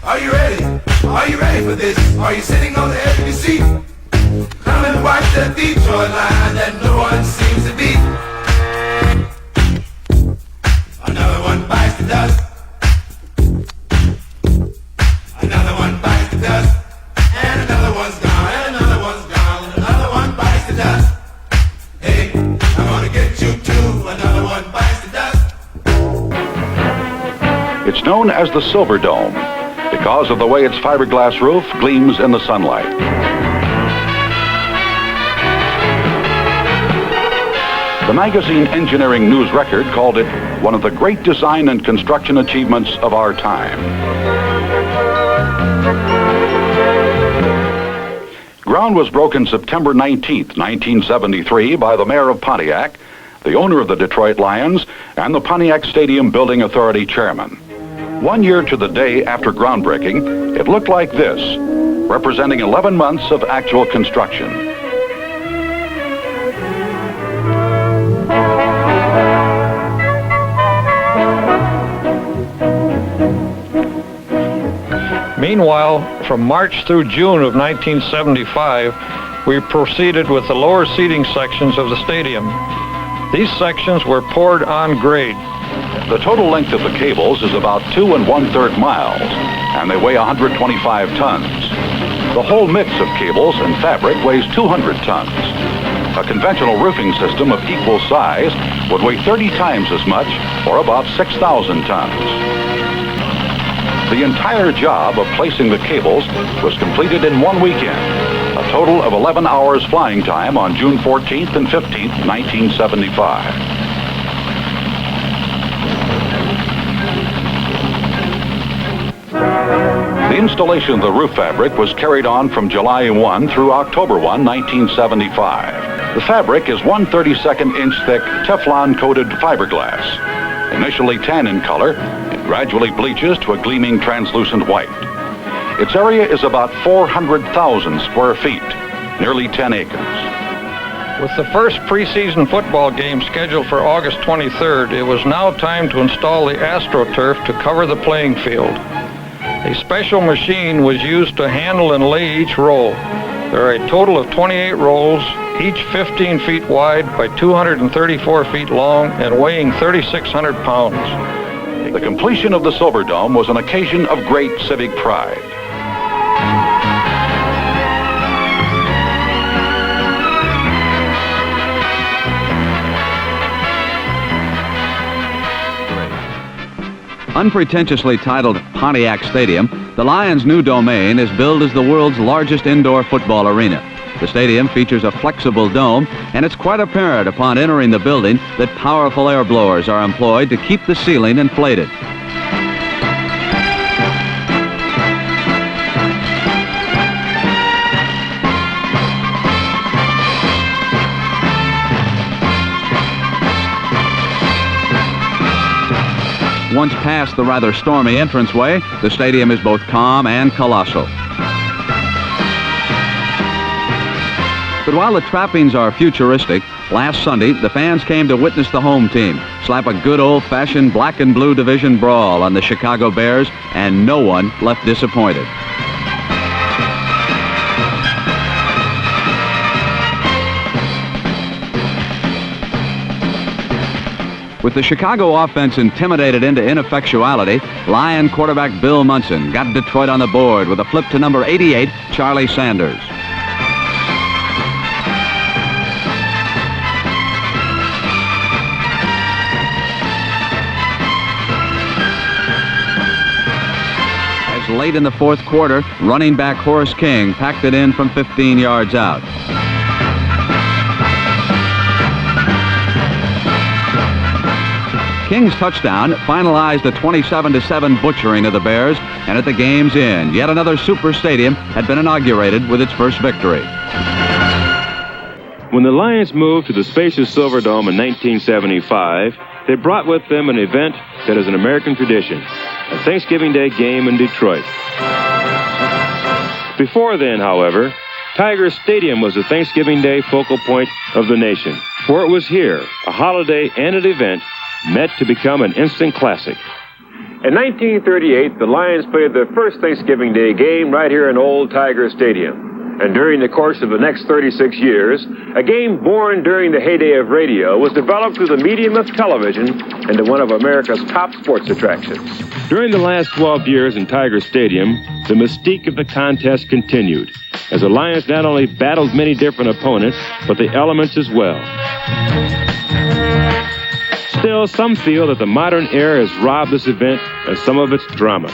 Are you ready? Are you ready for this? Are you sitting on the edge of your seat? Come and watch the Detroit line that no one seems to beat. Another one bites the dust. Another one bites the dust. And another one's gone, and another one's gone, and another one bites the dust. Hey, I'm gonna get you too. Another one bites the dust. It's known as the Silver Dome because of the way its fiberglass roof gleams in the sunlight. The magazine Engineering News Record called it one of the great design and construction achievements of our time. Ground was broken September 19th, 1973 by the mayor of Pontiac, the owner of the Detroit Lions, and the Pontiac Stadium Building Authority chairman. 1 year to the day after groundbreaking, it looked like this, representing 11 months of actual construction. Meanwhile, from March through June of 1975, we proceeded with the lower seating sections of the stadium. These sections were poured on grade. The total length of the cables is about 2 1/3 miles, and they weigh 125 tons. The whole mix of cables and fabric weighs 200 tons. A conventional roofing system of equal size would weigh 30 times as much, or about 6,000 tons. The entire job of placing the cables was completed in 1 weekend, a total of 11 hours flying time on June 14th and 15th, 1975. The installation of the roof fabric was carried on from July 1 through October 1, 1975. The fabric is 1/32 inch thick Teflon-coated fiberglass. Initially tan in color, it gradually bleaches to a gleaming translucent white. Its area is about 400,000 square feet, nearly 10 acres. With the first preseason football game scheduled for August 23rd, it was now time to install the AstroTurf to cover the playing field. A special machine was used to handle and lay each roll. There are a total of 28 rolls, each 15 feet wide by 234 feet long and weighing 3,600 pounds. The completion of the Silver Dome was an occasion of great civic pride. Unpretentiously titled Pontiac Stadium, the Lions' new domain is billed as the world's largest indoor football arena. The stadium features a flexible dome, and it's quite apparent upon entering the building that powerful air blowers are employed to keep the ceiling inflated. Once past the rather stormy entranceway, the stadium is both calm and colossal. But while the trappings are futuristic, last Sunday the fans came to witness the home team slap a good old-fashioned black and blue division brawl on the Chicago Bears, and no one left disappointed. With the Chicago offense intimidated into ineffectuality, Lion quarterback Bill Munson got Detroit on the board with a flip to number 88, Charlie Sanders. As late in the fourth quarter, running back Horace King packed it in from 15 yards out. King's touchdown finalized a 27-7 butchering of the Bears, and at the game's end, yet another super stadium had been inaugurated with its first victory. When the Lions moved to the spacious Silver Dome in 1975, they brought with them an event that is an American tradition, a Thanksgiving Day game in Detroit. Before then, however, Tiger Stadium was the Thanksgiving Day focal point of the nation, for it was here, a holiday and an event, met to become an instant classic. In 1938, the Lions played their first Thanksgiving Day game right here in Old Tiger Stadium. And during the course of the next 36 years, a game born during the heyday of radio was developed through the medium of television into one of America's top sports attractions. During the last 12 years in Tiger Stadium, the mystique of the contest continued, as the Lions not only battled many different opponents, but the elements as well. Still, some feel that the modern era has robbed this event of some of its drama.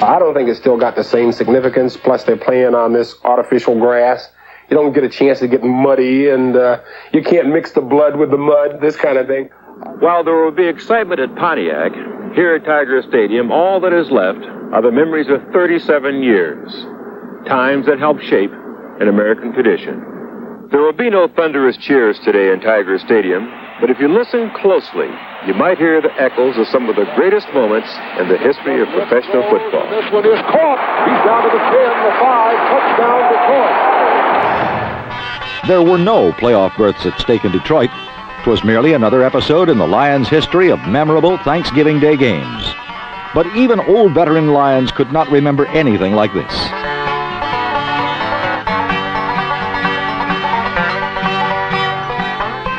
I don't think it's still got the same significance. Plus, they're playing on this artificial grass. You don't get a chance to get muddy, and you can't mix the blood with the mud, this kind of thing. While there will be excitement at Pontiac, here at Tiger Stadium, all that is left are the memories of 37 years, times that helped shape an American tradition. There will be no thunderous cheers today in Tiger Stadium, but if you listen closely, you might hear the echoes of some of the greatest moments in the history of professional football. This one is caught. He's down to the 10, the 5, touchdown Detroit. There were no playoff berths at stake in Detroit. It was merely another episode in the Lions' history of memorable Thanksgiving Day games. But even old veteran Lions could not remember anything like this.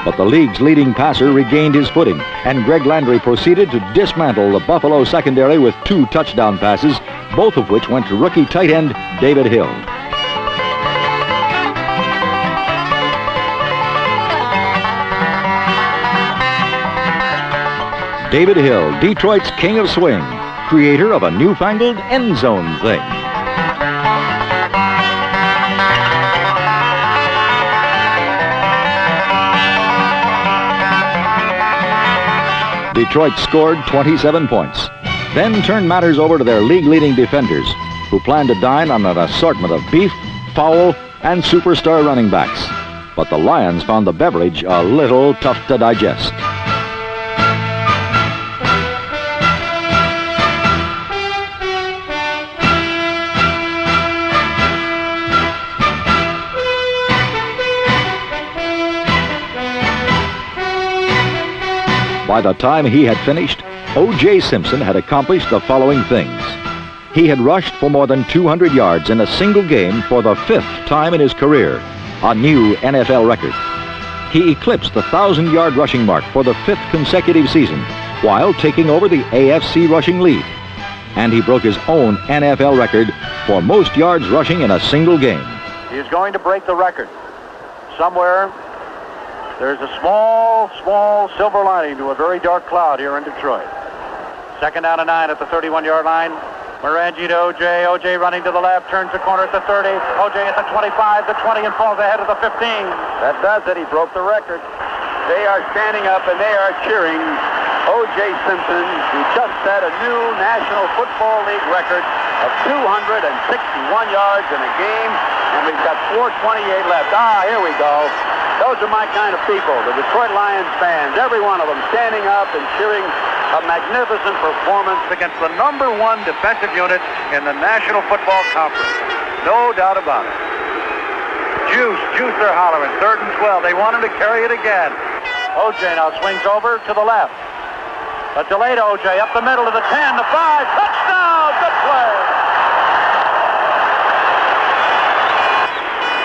But the league's leading passer regained his footing, and Greg Landry proceeded to dismantle the Buffalo secondary with 2 touchdown passes, both of which went to rookie tight end David Hill. David Hill, Detroit's king of swing, creator of a newfangled end zone thing. Detroit scored 27 points, then turned matters over to their league-leading defenders, who planned to dine on an assortment of beef, fowl, and superstar running backs. But the Lions found the beverage a little tough to digest. By the time he had finished, O.J. Simpson had accomplished the following things. He had rushed for more than 200 yards in a single game for the 5th time in his career, a new NFL record. He eclipsed the 1,000-yard rushing mark for the 5th consecutive season, while taking over the AFC rushing lead. And he broke his own NFL record for most yards rushing in a single game. He is going to break the record. Somewhere, there's a small silver lining to a very dark cloud here in Detroit. 2nd down and 9 at the 31-yard line. Morangi to O.J. O.J. running to the left, turns the corner at the 30. O.J. at the 25, the 20, and falls ahead of the 15. That does it. He broke the record. They are standing up and they are cheering O.J. Simpson, who just set a new National Football League record of 261 yards in a game, and we've got 4:28 left. Here we go. Those are my kind of people, the Detroit Lions fans, every one of them standing up and cheering a magnificent performance against the #1 defensive unit in the National Football Conference. No doubt about it. Juice, they're hollering. 3rd and 12. They want him to carry it again. O.J. now swings over to the left. A delayed O.J. up the middle to the 10, the 5. Touchdown! Good play!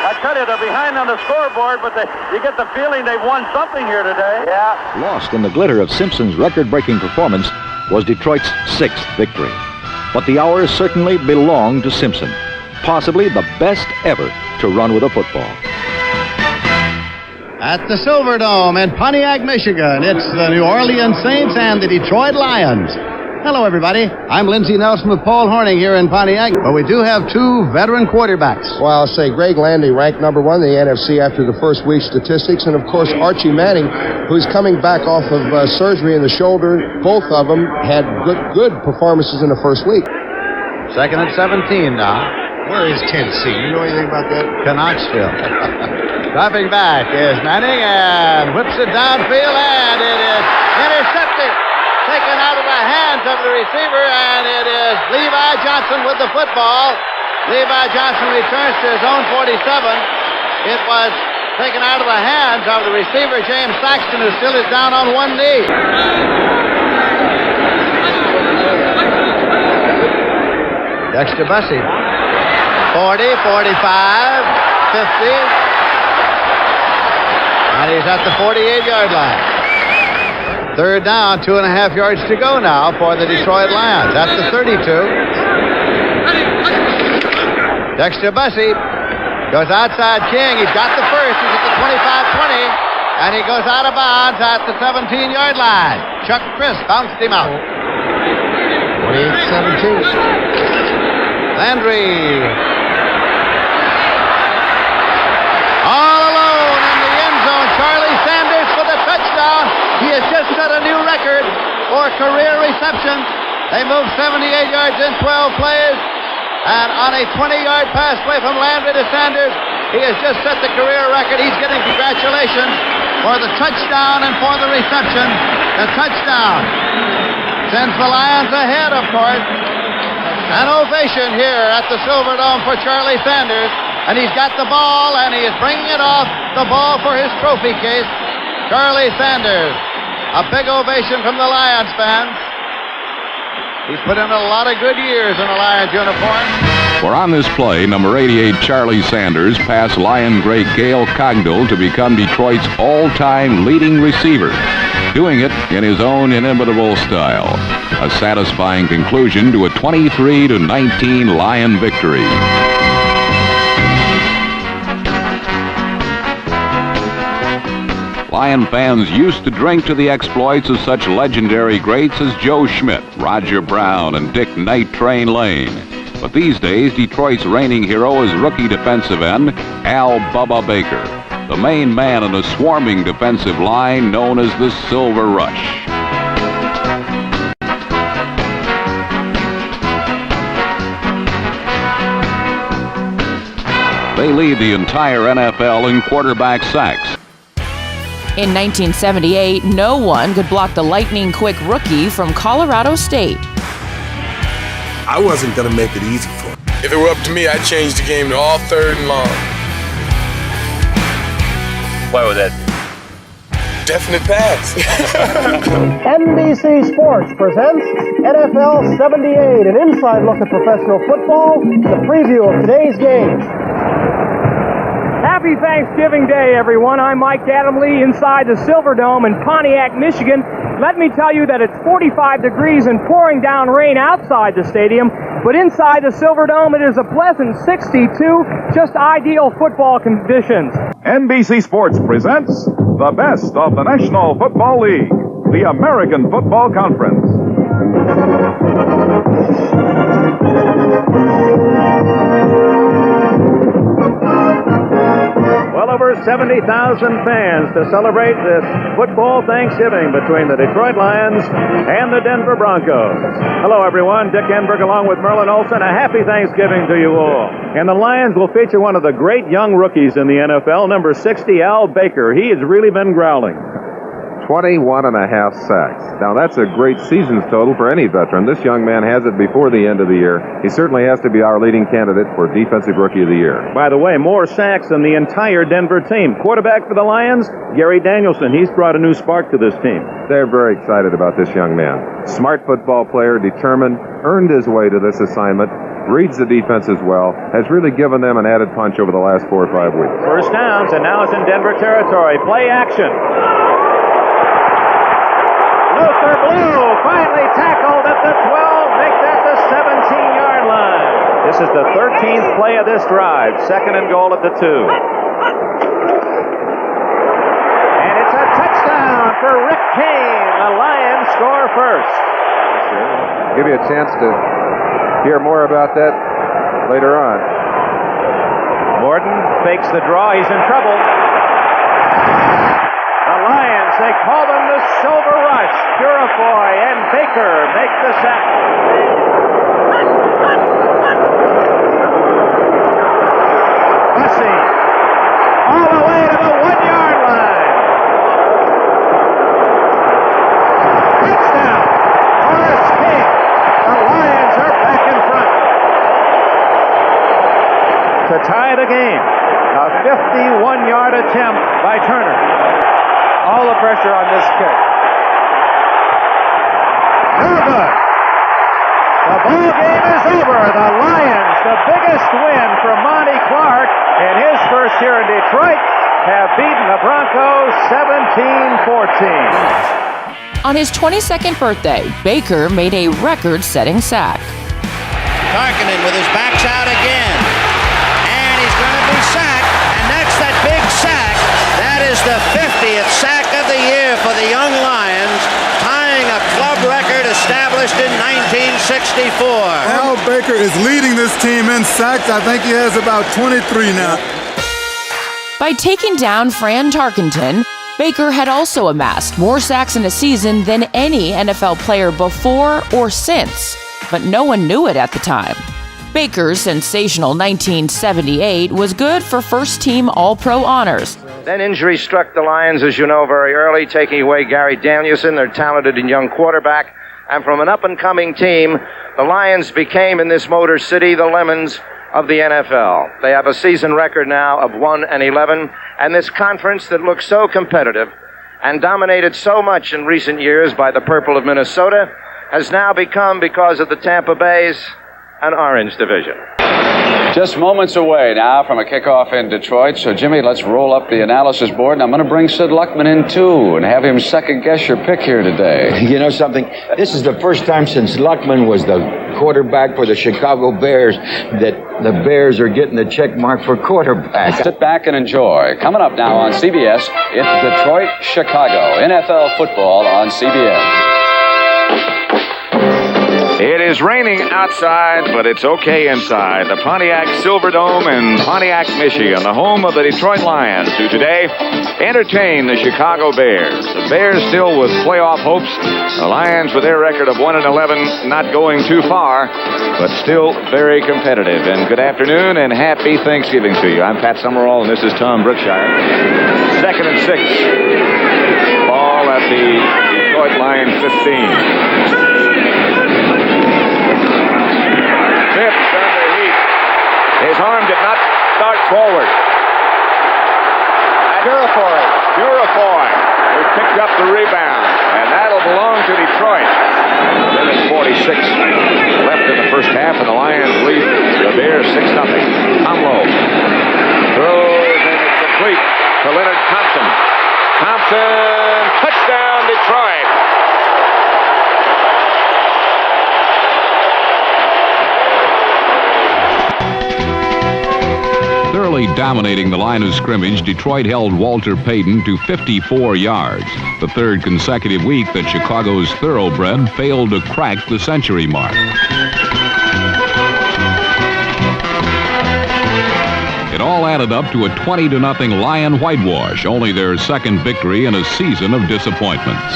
I tell you, they're behind on the scoreboard, but you get the feeling they've won something here today. Yeah. Lost in the glitter of Simpson's record-breaking performance was Detroit's 6th victory. But the hour certainly belonged to Simpson, possibly the best ever to run with a football. At the Silverdome in Pontiac, Michigan, it's the New Orleans Saints and the Detroit Lions. Hello, everybody. I'm Lindsey Nelson with Paul Hornung here in Pontiac, but we do have 2 veteran quarterbacks. Well, I'll say Greg Landry ranked #1 in the NFC after the first week's statistics, and of course Archie Manning, who's coming back off of surgery in the shoulder. Both of them had good performances in the first week. 2nd and 17 now. Where is Tennessee? You know anything about that? Knoxville. Dropping back is Manning and whips it downfield, and it is intercepted. Taken out of the hands of the receiver, and it is Levi Johnson with the football. Levi Johnson returns to his own 47. It was taken out of the hands of the receiver, James Saxton, who still is down on one knee. Dexter Bussey. 40, 45, 50. And he's at the 48-yard line. Third down, 2.5 yards to go now for the Detroit Lions. At the 32. Dexter Bussey goes outside King. He's got the first. He's at the 25-20. And he goes out of bounds at the 17-yard line. Chuck Crisp bounced him out. 28-17. Landry. All alone in the end zone. Charlie Sanders for the touchdown. He has just set a new record for career receptions. They moved 78 yards in 12 plays. And on a 20-yard pass play from Landry to Sanders, he has just set the career record. He's getting congratulations for the touchdown and for the reception. The touchdown sends the Lions ahead, of course. An ovation here at the Silverdome for Charlie Sanders. And he's got the ball, and he is bringing it off the ball for his trophy case. Charlie Sanders. A big ovation from the Lions fans. He's put in a lot of good years in a Lions uniform. For on this play, number 88, Charlie Sanders passed Lion great Gail Cogdill to become Detroit's all-time leading receiver, doing it in his own inimitable style. A satisfying conclusion to a 23-19 Lion victory. Lion fans used to drink to the exploits of such legendary greats as Joe Schmidt, Roger Brown, and Dick Night Train Lane. But these days, Detroit's reigning hero is rookie defensive end Al Bubba Baker, the main man in a swarming defensive line known as the Silver Rush. They lead the entire NFL in quarterback sacks. In 1978, no one could block the lightning-quick rookie from Colorado State. I wasn't going to make it easy for him. If it were up to me, I'd change the game to all third and long. Why would that be? Definite pass. NBC Sports presents NFL 78, an inside look at professional football, the preview of today's game. Happy Thanksgiving Day, everyone. I'm Mike Adamle inside the Silverdome in Pontiac, Michigan. Let me tell you that it's 45 degrees and pouring down rain outside the stadium, but inside the Silverdome it is a pleasant 62, just ideal football conditions. NBC Sports presents the best of the National Football League, the American Football Conference. Well over 70,000 fans to celebrate this football Thanksgiving between the Detroit Lions and the Denver Broncos. Hello, everyone. Dick Enberg along with Merlin Olsen. A happy Thanksgiving to you all. And the Lions will feature one of the great young rookies in the NFL, number 60, Al Baker. He has really been growling. 21.5 sacks. Now, that's a great season's total for any veteran. This young man has it before the end of the year. He certainly has to be our leading candidate for Defensive Rookie of the Year. By the way, more sacks than the entire Denver team. Quarterback for the Lions, Gary Danielson. He's brought a new spark to this team. They're very excited about this young man. Smart football player, determined, earned his way to this assignment, reads the defense as well, has really given them an added punch over the last 4 or 5 weeks. First downs, and now it's in Denver territory. Play action. Luther Blue finally tackled at the 12, make that the 17-yard line. This is the 13th play of this drive, second and goal at the 2. And it's a touchdown for Rick Kane. The Lions score first. Give you a chance to hear more about that later on. Morton fakes the draw. He's in trouble. The Lions, they call them the Silver Rush. Purifoy and Baker make the sack. Bussey all the way to the 1-yard line. Touchdown, Horace King. The Lions are back in front to tie the game. A 51-yard attempt by Turner. All the pressure on this kick. No good. The ball game is over. The Lions, the biggest win for Monty Clark in his first year in Detroit, have beaten the Broncos 17-14. On his 22nd birthday, Baker made a record-setting sack. Tarkinen with his backs out again. And he's going to be sacked. And that's that big sack. That is the 50th sack of the year for the young Lions, tying a club record established in 1964. Al Baker is leading this team in sacks. I think he has about 23 now. By taking down Fran Tarkenton, Baker had also amassed more sacks in a season than any NFL player before or since, but no one knew it at the time. Baker's sensational 1978 was good for first-team All-Pro honors. Then injury struck the Lions, as you know, very early, taking away Gary Danielson, their talented and young quarterback. And from an up-and-coming team, the Lions became, in this Motor City, the Lemons of the NFL. They have a season record now of 1-11, and this conference that looks so competitive and dominated so much in recent years by the Purple of Minnesota has now become, because of the Tampa Bay's, an Orange division. Just moments away now from a kickoff in Detroit. So, Jimmy, let's roll up the analysis board. And I'm going to bring Sid Luckman in, too, and have him second-guess your pick here today. You know something? This is the first time since Luckman was the quarterback for the Chicago Bears that the Bears are getting the check mark for quarterback. Sit back and enjoy. Coming up now on CBS, it's Detroit-Chicago. NFL football on CBS. It is raining outside, but it's okay inside. The Pontiac Silverdome in Pontiac, Michigan, the home of the Detroit Lions, who today entertain the Chicago Bears. The Bears still with playoff hopes. The Lions, with their record of 1-11, not going too far, but still very competitive. And good afternoon and happy Thanksgiving to you. I'm Pat Summerall, and this is Tom Brookshire. 2nd and 6. Ball at the Detroit Lions 15. Phipps under heat. His arm did not start forward. Purifoy who picked up the rebound, and that'll belong to Detroit. Minute 46 left in the first half, and the Lions lead the Bears 6-0. Marlow throws, and it's complete to Leonard Thompson. Touchdown Detroit. Thoroughly dominating the line of scrimmage, Detroit held Walter Payton to 54 yards, the third consecutive week that Chicago's thoroughbred failed to crack the century mark. It all added up to a 20-0 Lion whitewash, only their second victory in a season of disappointments.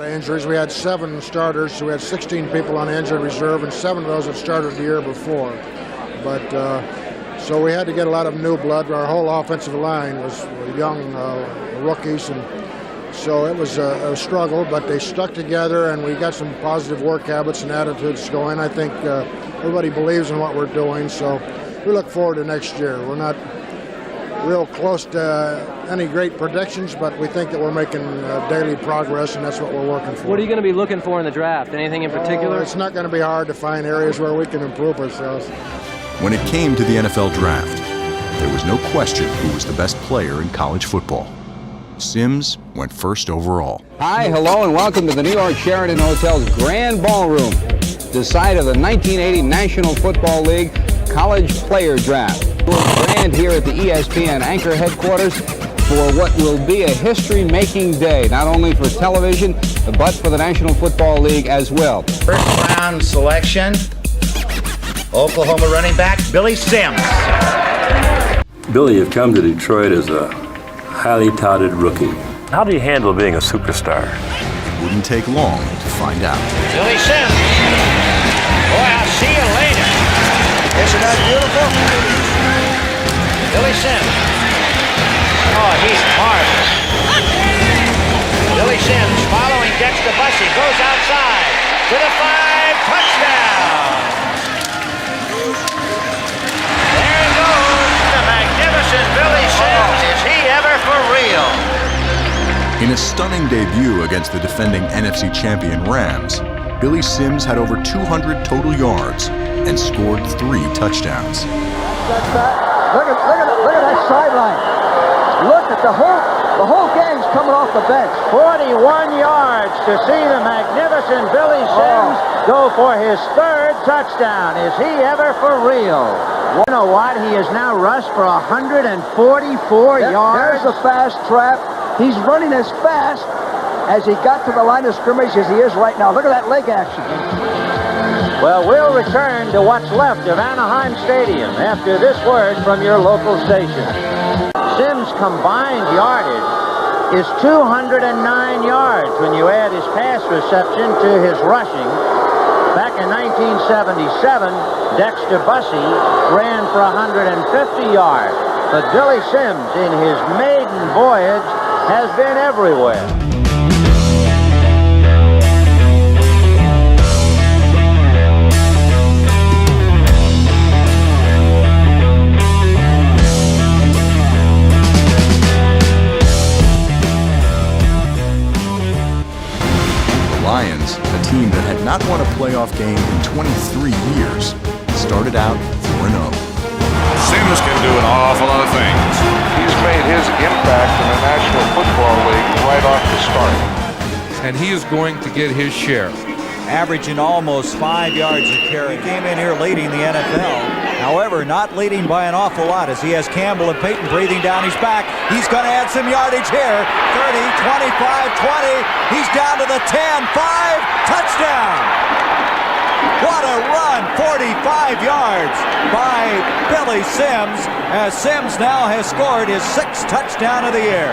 Injuries. We had 7 starters, so we had 16 people on injured reserve, and 7 of those had started the year before. But so we had to get a lot of new blood. Our whole offensive line was young rookies, and so it was a struggle. But they stuck together, and we got some positive work habits and attitudes going. I think everybody believes in what we're doing, so we look forward to next year. We're not real close to any great predictions, but we think that we're making daily progress, and that's what we're working for. What are you going to be looking for in the draft? Anything in particular? It's not going to be hard to find areas where we can improve ourselves. When it came to the NFL draft, there was no question who was the best player in college football. Sims went first overall. Hi, hello, and welcome to the New York Sheraton Hotel's Grand Ballroom, the site of the 1980 National Football League College Player Draft. We're grand here at the ESPN Anchor headquarters for what will be a history-making day, not only for television, but for the National Football League as well. First round selection, Oklahoma running back Billy Sims. Billy, you've come to Detroit as a highly touted rookie. How do you handle being a superstar? It wouldn't take long to find out. Billy Sims. Boy, I'll see you later. Isn't that beautiful? Billy Sims. Oh, he's marvelous. Billy Sims following Dexter Bussey, goes outside to the 5, touchdown. There he goes, the magnificent Billy Sims. Is he ever for real? In a stunning debut against the defending NFC champion Rams, Billy Sims had over 200 total yards and scored 3 touchdowns. Look at that sideline. Look at the whole gang's coming off the bench. 41 yards to see the magnificent Billy Sims go for his 3rd touchdown. Is he ever for real? You know what? He has now rushed for 144 yards. There's a fast trap. He's running as fast as he got to the line of scrimmage as he is right now. Look at that leg action. Well, we'll return to what's left of Anaheim Stadium after this word from your local station. Sims' combined yardage is 209 yards when you add his pass reception to his rushing. Back in 1977, Dexter Bussey ran for 150 yards. But Billy Sims, in his maiden voyage, has been everywhere. Lions, a team that had not won a playoff game in 23 years, started out 4-0. Sims can do an awful lot of things. He's made his impact in the National Football League right off the start. And he is going to get his share. Averaging almost 5 yards a carry. He came in here leading the NFL. However, not leading by an awful lot as he has Campbell and Payton breathing down his back. He's going to add some yardage here. 30, 25, 20. He's down to the 10, 5, touchdown. What a run, 45 yards by Billy Sims, as Sims now has scored his 6th touchdown of the year.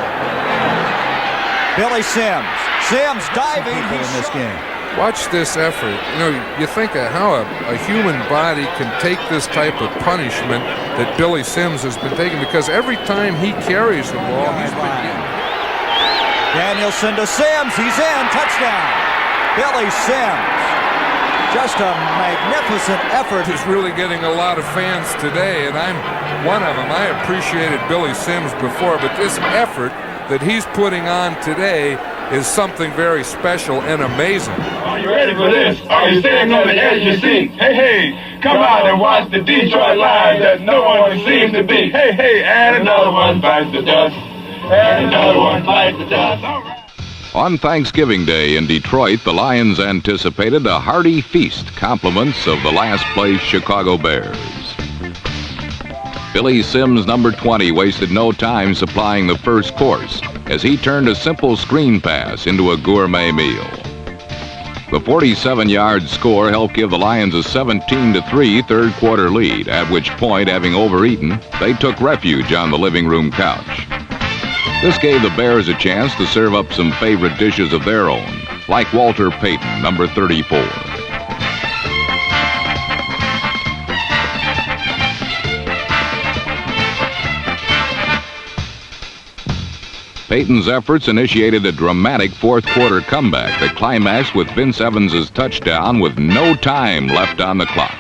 Billy Sims diving in this game. Watch this effort. You know, you think of how a human body can take this type of punishment that Billy Sims has been taking, because every time he carries the ball, he's been getting. Danielson to Sims, he's in, touchdown. Billy Sims, just a magnificent effort. He's really getting a lot of fans today, and I'm one of them. I appreciated Billy Sims before, but this effort that he's putting on today is something very special and amazing. Are you ready for this? Are you standing on the edge of your seat? Hey, come out and watch the Detroit Lions that no one seems to beat. Hey, and another one bites the dust. And another one bites the dust. All right. On Thanksgiving Day in Detroit, the Lions anticipated a hearty feast, compliments of the last-place Chicago Bears. Billy Sims, number 20, wasted no time supplying the first course as he turned a simple screen pass into a gourmet meal. The 47-yard score helped give the Lions a 17-3 third-quarter lead, at which point, having overeaten, they took refuge on the living room couch. This gave the Bears a chance to serve up some favorite dishes of their own, like Walter Payton, number 34. Payton's efforts initiated a dramatic fourth-quarter comeback that climaxed with Vince Evans' touchdown with no time left on the clock.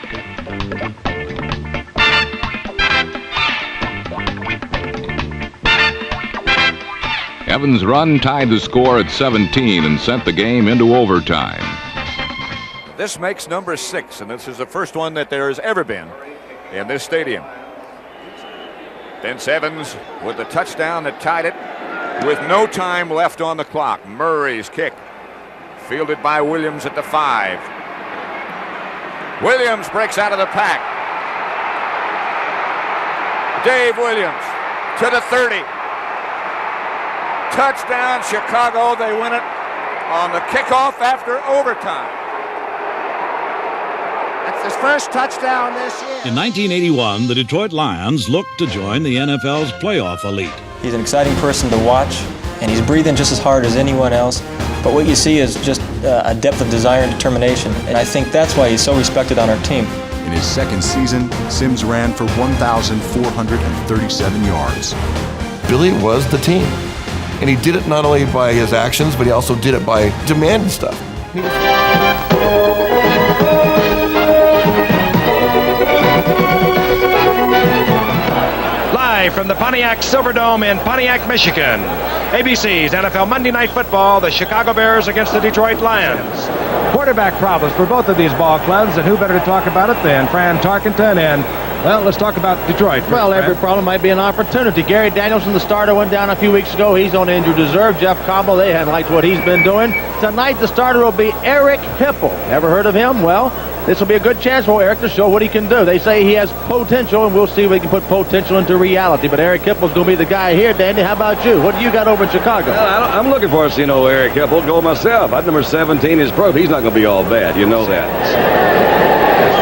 Evans' run tied the score at 17 and sent the game into overtime. This makes number 6, and this is the first one that there has ever been in this stadium. Vince Evans with the touchdown that tied it with no time left on the clock. Murray's kick, fielded by Williams at the 5. Williams breaks out of the pack. Dave Williams to the 30. Touchdown, Chicago. They win it on the kickoff after overtime. That's his first touchdown this year. In 1981, the Detroit Lions looked to join the NFL's playoff elite. He's an exciting person to watch, and he's breathing just as hard as anyone else. But what you see is just a depth of desire and determination, and I think that's why he's so respected on our team. In his second season, Sims ran for 1,437 yards. Billy was the team, and he did it not only by his actions, but he also did it by demanding stuff. Live live from the Pontiac Silverdome in Pontiac, Michigan. ABC's NFL Monday Night Football, the Chicago Bears against the Detroit Lions. Quarterback problems for both of these ball clubs, and who better to talk about it than Fran Tarkenton? And, well, let's talk about Detroit. Well, every problem might be an opportunity. Gary Danielson, the starter, went down a few weeks ago. He's on injured reserve. Jeff Cobble, they hadn't liked what he's been doing. Tonight, the starter will be Eric Hipple. Ever heard of him? Well, this will be a good chance for Eric to show what he can do. They say he has potential, and we'll see if we can put potential into reality. But Eric Hipple's going to be the guy here. Danny, how about you? What do you got over in Chicago? Well, I'm looking for us, Eric Hipple go myself. At number 17 is pro. He's not going to be all bad. You know that.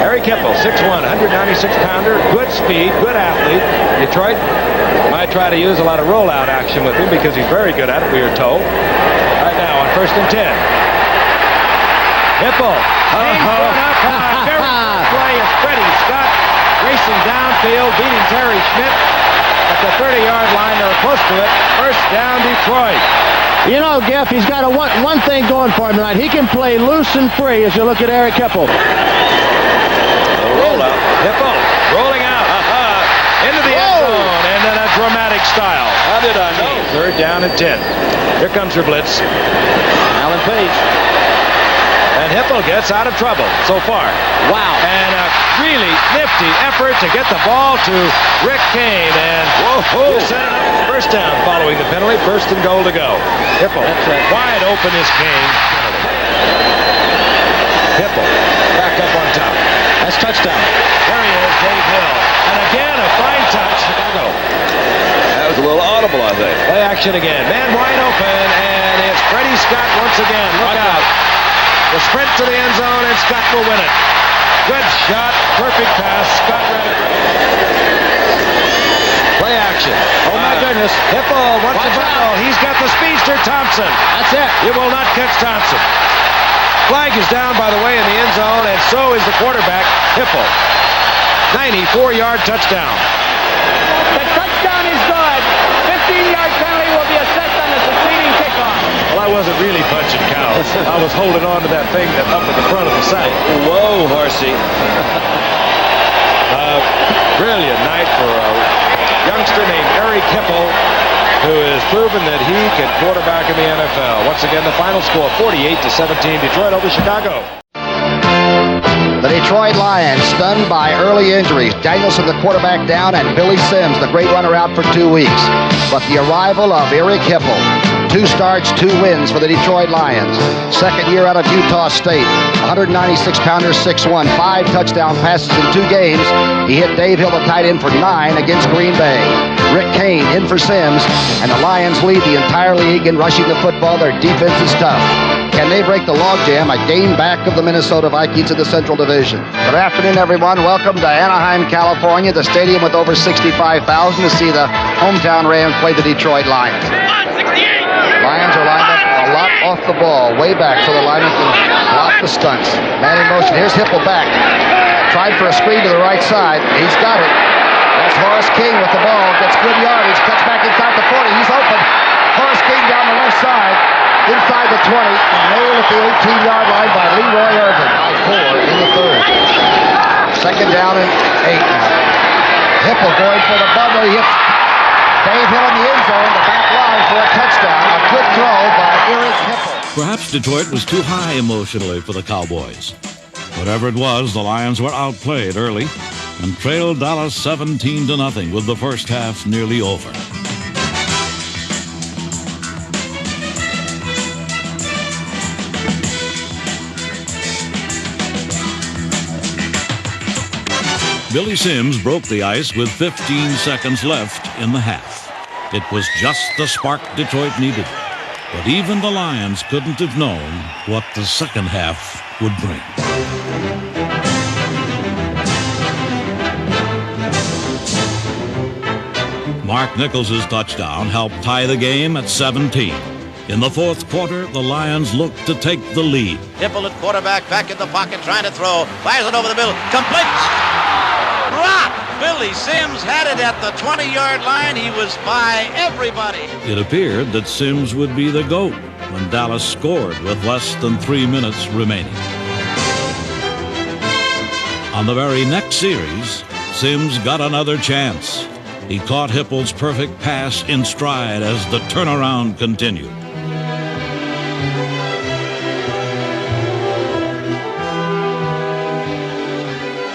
Eric Hipple, 6'1", 196-pounder, good speed, good athlete. Detroit might try to use a lot of rollout action with him because he's very good at it, we are told. Right now on 1st and 10. Hipple. He's going up high. Very good play is Freddie Scott racing downfield, beating Terry Schmidt at the 30-yard line. They're close to it. First down, Detroit. You know, Geff, he's got one thing going for him tonight. He can play loose and free as you look at Eric Hipple. Rollout. Hipple rolling out. Into the end zone, and then a dramatic style. How did I know? 3rd down and 10. Here comes your blitz. Alan Page. And Hipple gets out of trouble so far. Wow. And a really nifty effort to get the ball to Rick Kane. And set it up. First down following the penalty. 1st and goal to go. Hipple. Wide open is Kane. Hipple back up on top. That's touchdown. There he is, Dave Hill. And again, a fine touch. Chicago. That was a little audible, I think. Play action again. Man wide open, and it's Freddie Scott once again. Look out. The sprint to the end zone, and Scott will win it. Good shot. Perfect pass. Scott read it. Play action. Oh, my goodness. Hipple wants to foul. He's got the speedster, Thompson. That's it. You will not catch Thompson. Flag is down, by the way, in the end zone, and so is the quarterback, Hipple. 94-yard touchdown. The touchdown is good. 15-yard penalty will be assessed on the succeeding kickoff. Well, I wasn't really punching cows. I was holding on to that thing that up at the front of the sack. Whoa, horsey. Brilliant night for a youngster named Eric Hipple, who has proven that he can quarterback in the NFL. Once again, the final score, 48-17, Detroit over Chicago. The Detroit Lions stunned by early injuries. Danielson, the quarterback, down, and Billy Sims, the great runner, out for 2 weeks. But the arrival of Eric Hipple, 2 starts, 2 wins for the Detroit Lions. Second year out of Utah State, 196-pounder, 6'1", 5 touchdown passes in 2 games. He hit Dave Hill, the tight end, for 9 against Green Bay. Rick Kane in for Sims, and the Lions lead the entire league in rushing the football. Their defense is tough. Can they break the logjam, a game back of the Minnesota Vikings in the Central Division? Good afternoon, everyone. Welcome to Anaheim, California, the stadium with over 65,000 to see the hometown Rams play the Detroit Lions. Lions are lined up a lot off the ball, way back, so the linemen can block the stunts. Man in motion. Here's Hipple back. Tried for a screen to the right side. He's got it. That's Horace King with the ball. Gets good yardage. Cuts back inside the 40. He's open. Horace King down the left side. Inside the 20, and nailed at the 18-yard line by Leroy Irvin by 4 in the 3rd. Second down and 8 now. Hipple going for the bubble. He hits Dave Hill in the end zone, the back line for a touchdown. A good throw by Eric Hipple. Perhaps Detroit was too high emotionally for the Cowboys. Whatever it was, the Lions were outplayed early and trailed Dallas 17-0 with the first half nearly over. Billy Sims broke the ice with 15 seconds left in the half. It was just the spark Detroit needed. But even the Lions couldn't have known what the second half would bring. Mark Nichols' touchdown helped tie the game at 17. In the 4th quarter, the Lions looked to take the lead. Hipple at quarterback, back in the pocket, trying to throw. Fires it over the middle. Complete. Drop! Billy Sims had it at the 20-yard line. He was by everybody. It appeared that Sims would be the GOAT when Dallas scored with less than 3 minutes remaining. On the very next series, Sims got another chance. He caught Hippel's perfect pass in stride as the turnaround continued.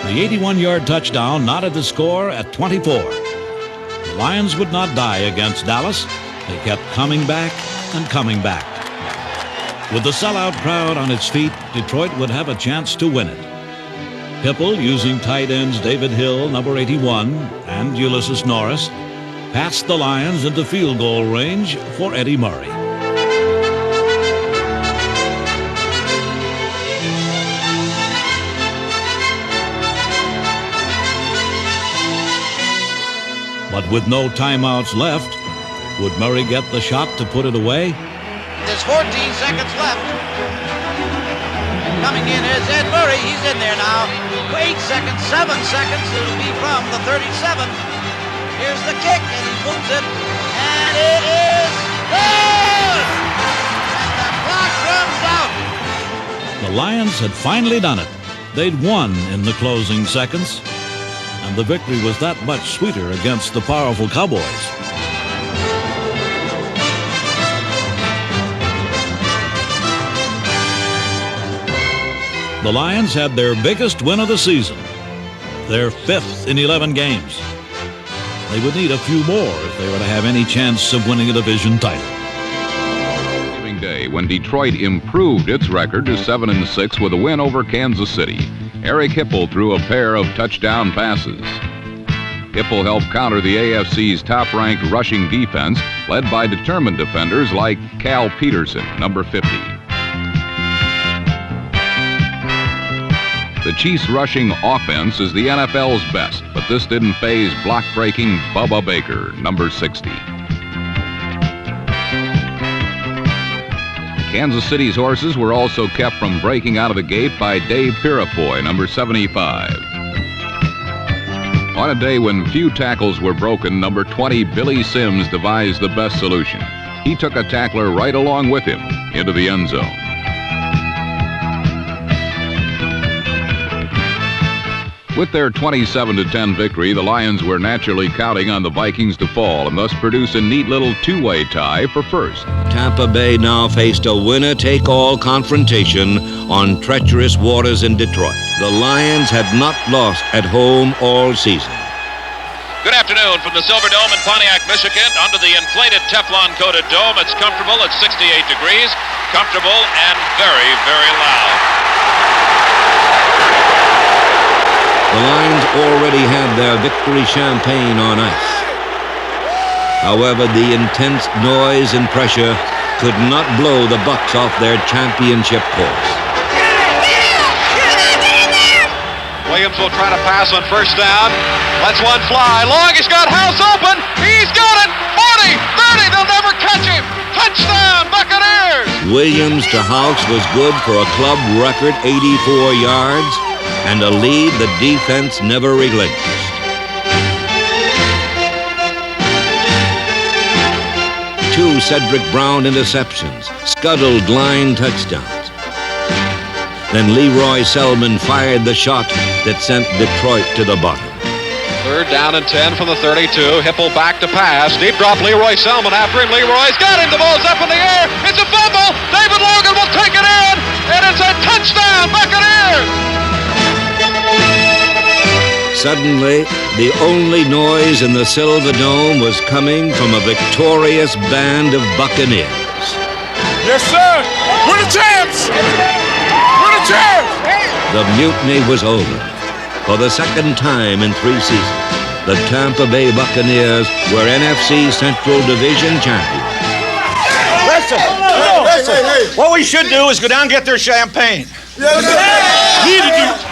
The 81-yard touchdown knotted the score at 24. The Lions would not die against Dallas. They kept coming back and coming back. With the sellout crowd on its feet, Detroit would have a chance to win it. Hippel, using tight ends David Hill, number 81, and Ulysses Norris, passed the Lions into field goal range for Eddie Murray. But with no timeouts left, would Murray get the shot to put it away? There's 14 seconds left. Coming in is Ed Murray. He's in there now. 8 seconds, 7 seconds. It'll be from the 37. Here's the kick, and he moves it. And it is good! And the clock runs out. The Lions had finally done it. They'd won in the closing seconds. And the victory was that much sweeter against the powerful Cowboys. The Lions had their biggest win of the season, their 5th in 11 games. They would need a few more if they were to have any chance of winning a division title. Thanksgiving Day, when Detroit improved its record to 7-6 with a win over Kansas City, Eric Hippel threw a pair of touchdown passes. Hippel helped counter the AFC's top-ranked rushing defense, led by determined defenders like Cal Peterson, number 50. The Chiefs' rushing offense is the NFL's best, but this didn't faze block-breaking Bubba Baker, number 60. Kansas City's horses were also kept from breaking out of the gate by Dave Pirafoy, number 75. On a day when few tackles were broken, number 20 Billy Sims devised the best solution. He took a tackler right along with him into the end zone. With their 27-10 victory, the Lions were naturally counting on the Vikings to fall and thus produce a neat little two-way tie for first. Tampa Bay now faced a winner-take-all confrontation on treacherous waters in Detroit. The Lions had not lost at home all season. Good afternoon from the Silverdome in Pontiac, Michigan. Under the inflated Teflon-coated dome, it's comfortable at 68 degrees. Comfortable and very, very loud. The Lions already had their victory champagne on ice. However, the intense noise and pressure could not blow the Bucs off their championship course. Williams will try to pass on first down. Lets one fly. Long, he's got House open. He's got it. 40, 30, they'll never catch him. Touchdown, Buccaneers! Williams to House was good for a club record 84 yards. And a lead the defense never relinquished. Two Cedric Brown interceptions, scuttled line touchdowns. Then Leroy Selman fired the shot that sent Detroit to the bottom. 3rd down and 10 from the 32. Hippel back to pass. Deep drop, Leroy Selman after him. Leroy's got him. The ball's up in the air. It's a fumble. David Logan will take it in. And it's a touchdown, Buccaneers! Suddenly, the only noise in the Silverdome was coming from a victorious band of Buccaneers. Yes, sir! We're the champs! We're the champs! The mutiny was over. For the second time in 3 seasons, the Tampa Bay Buccaneers were NFC Central Division champions. Listen, what we should do is go down and get their champagne.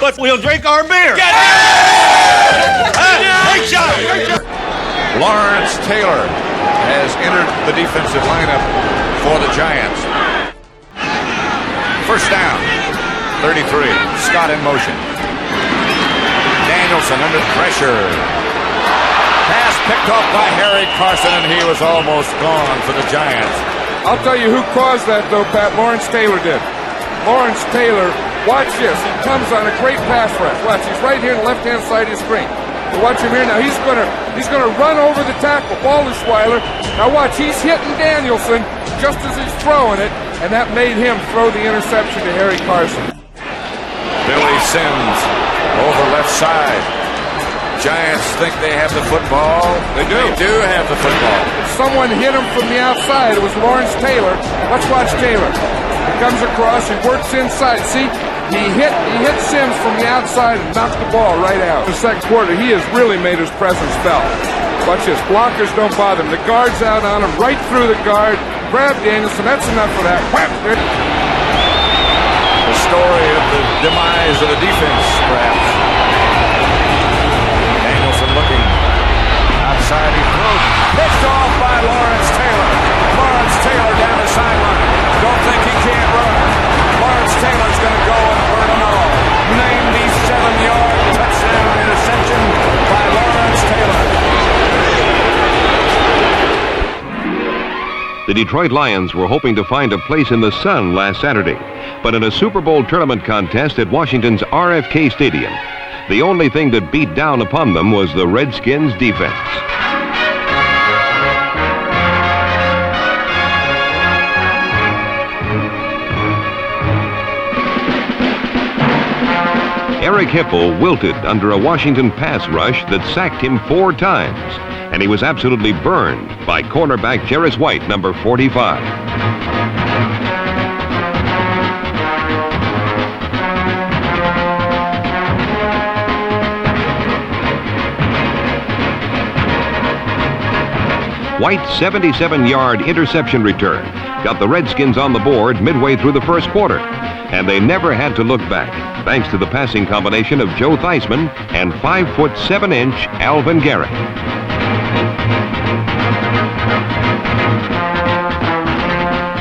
But we'll drink our beer. Great job! Lawrence Taylor has entered the defensive lineup for the Giants. First down, 33. Scott in motion. Danielson under pressure. Pass picked off by Harry Carson, and he was almost gone for the Giants. I'll tell you who caused that, though, Pat. Lawrence Taylor did. Lawrence Taylor, watch this. He comes on a great pass rush. Watch, he's right here on the left-hand side of the screen. Watch him here now. He's gonna run over the tackle, Balderschweiler. Now watch, he's hitting Danielson just as he's throwing it, and that made him throw the interception to Harry Carson. Billy Sims over left side. Giants think they have the football. They do have the football. Someone hit him from the outside. It was Lawrence Taylor. Let's watch Taylor. He comes across, he works inside. See, he hit Sims from the outside and knocked the ball right out. In the second quarter, he has really made his presence felt. Watch this. Blockers don't bother him. The guard's out on him, right through the guard. Grab Danielson. That's enough for that. Whap! The story of the demise of the defense, perhaps. Danielson looking outside. He throws. Pitched off by Lawrence Taylor. Lawrence Taylor down the sideline. Don't think he can't run. Lawrence Taylor's going to go and burn them all. 97-yard touchdown interception by Lawrence Taylor. The Detroit Lions were hoping to find a place in the sun last Saturday, but in a Super Bowl tournament contest at Washington's RFK Stadium, the only thing that beat down upon them was the Redskins' defense. Eric Hipple wilted under a Washington pass rush that sacked him 4 times, and he was absolutely burned by cornerback Jarris White, number 45. White's 77-yard interception return got the Redskins on the board midway through the first quarter, and they never had to look back, thanks to the passing combination of Joe Theismann and 5'7" Alvin Garrett.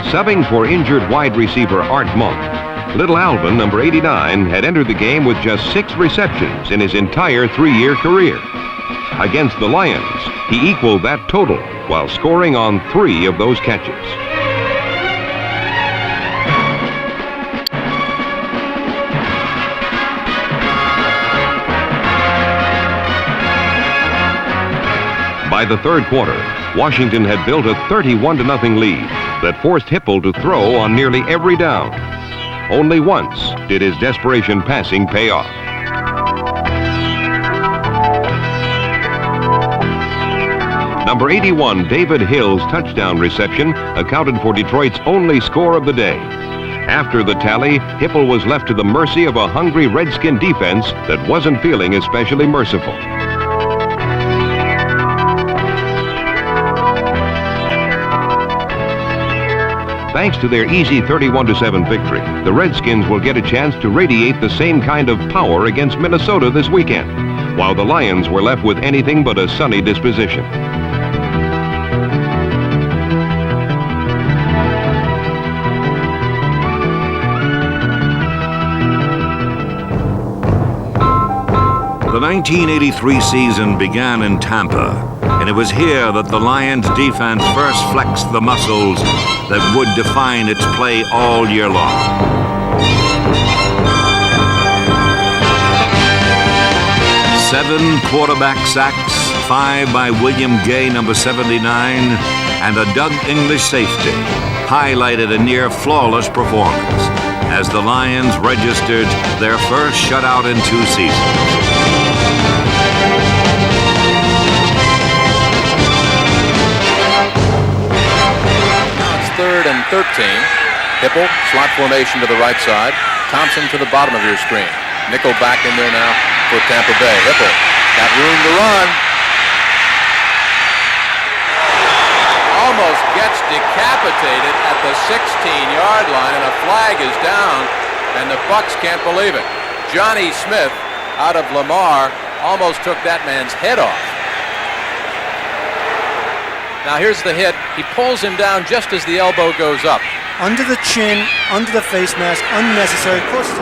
Subbing for injured wide receiver Art Monk, little Alvin, number 89, had entered the game with just 6 receptions in his entire 3-year career. Against the Lions, he equaled that total while scoring on 3 of those catches. By the third quarter, Washington had built a 31-0 lead that forced Hipple to throw on nearly every down. Only once did his desperation passing pay off. Number 81, David Hill's touchdown reception accounted for Detroit's only score of the day. After the tally, Hipple was left to the mercy of a hungry Redskin defense that wasn't feeling especially merciful. Thanks to their easy 31-7 victory, the Redskins will get a chance to radiate the same kind of power against Minnesota this weekend, while the Lions were left with anything but a sunny disposition. The 1983 season began in Tampa, and it was here that the Lions defense first flexed the muscles that would define its play all year long. Seven quarterback sacks, 5 by William Gay, number 79, and a Doug English safety highlighted a near flawless performance as the Lions registered their first shutout in 2 seasons. Third and 13. Hipple, slot formation to the right side. Thompson to the bottom of your screen. Nickel back in there now for Tampa Bay. Hipple got room to run. Almost gets decapitated at the 16-yard line, and a flag is down, and the Bucs can't believe it. Johnny Smith out of Lamar almost took that man's head off. Now here's the hit. He pulls him down just as the elbow goes up. Under the chin, under the face mask, unnecessary. Of course.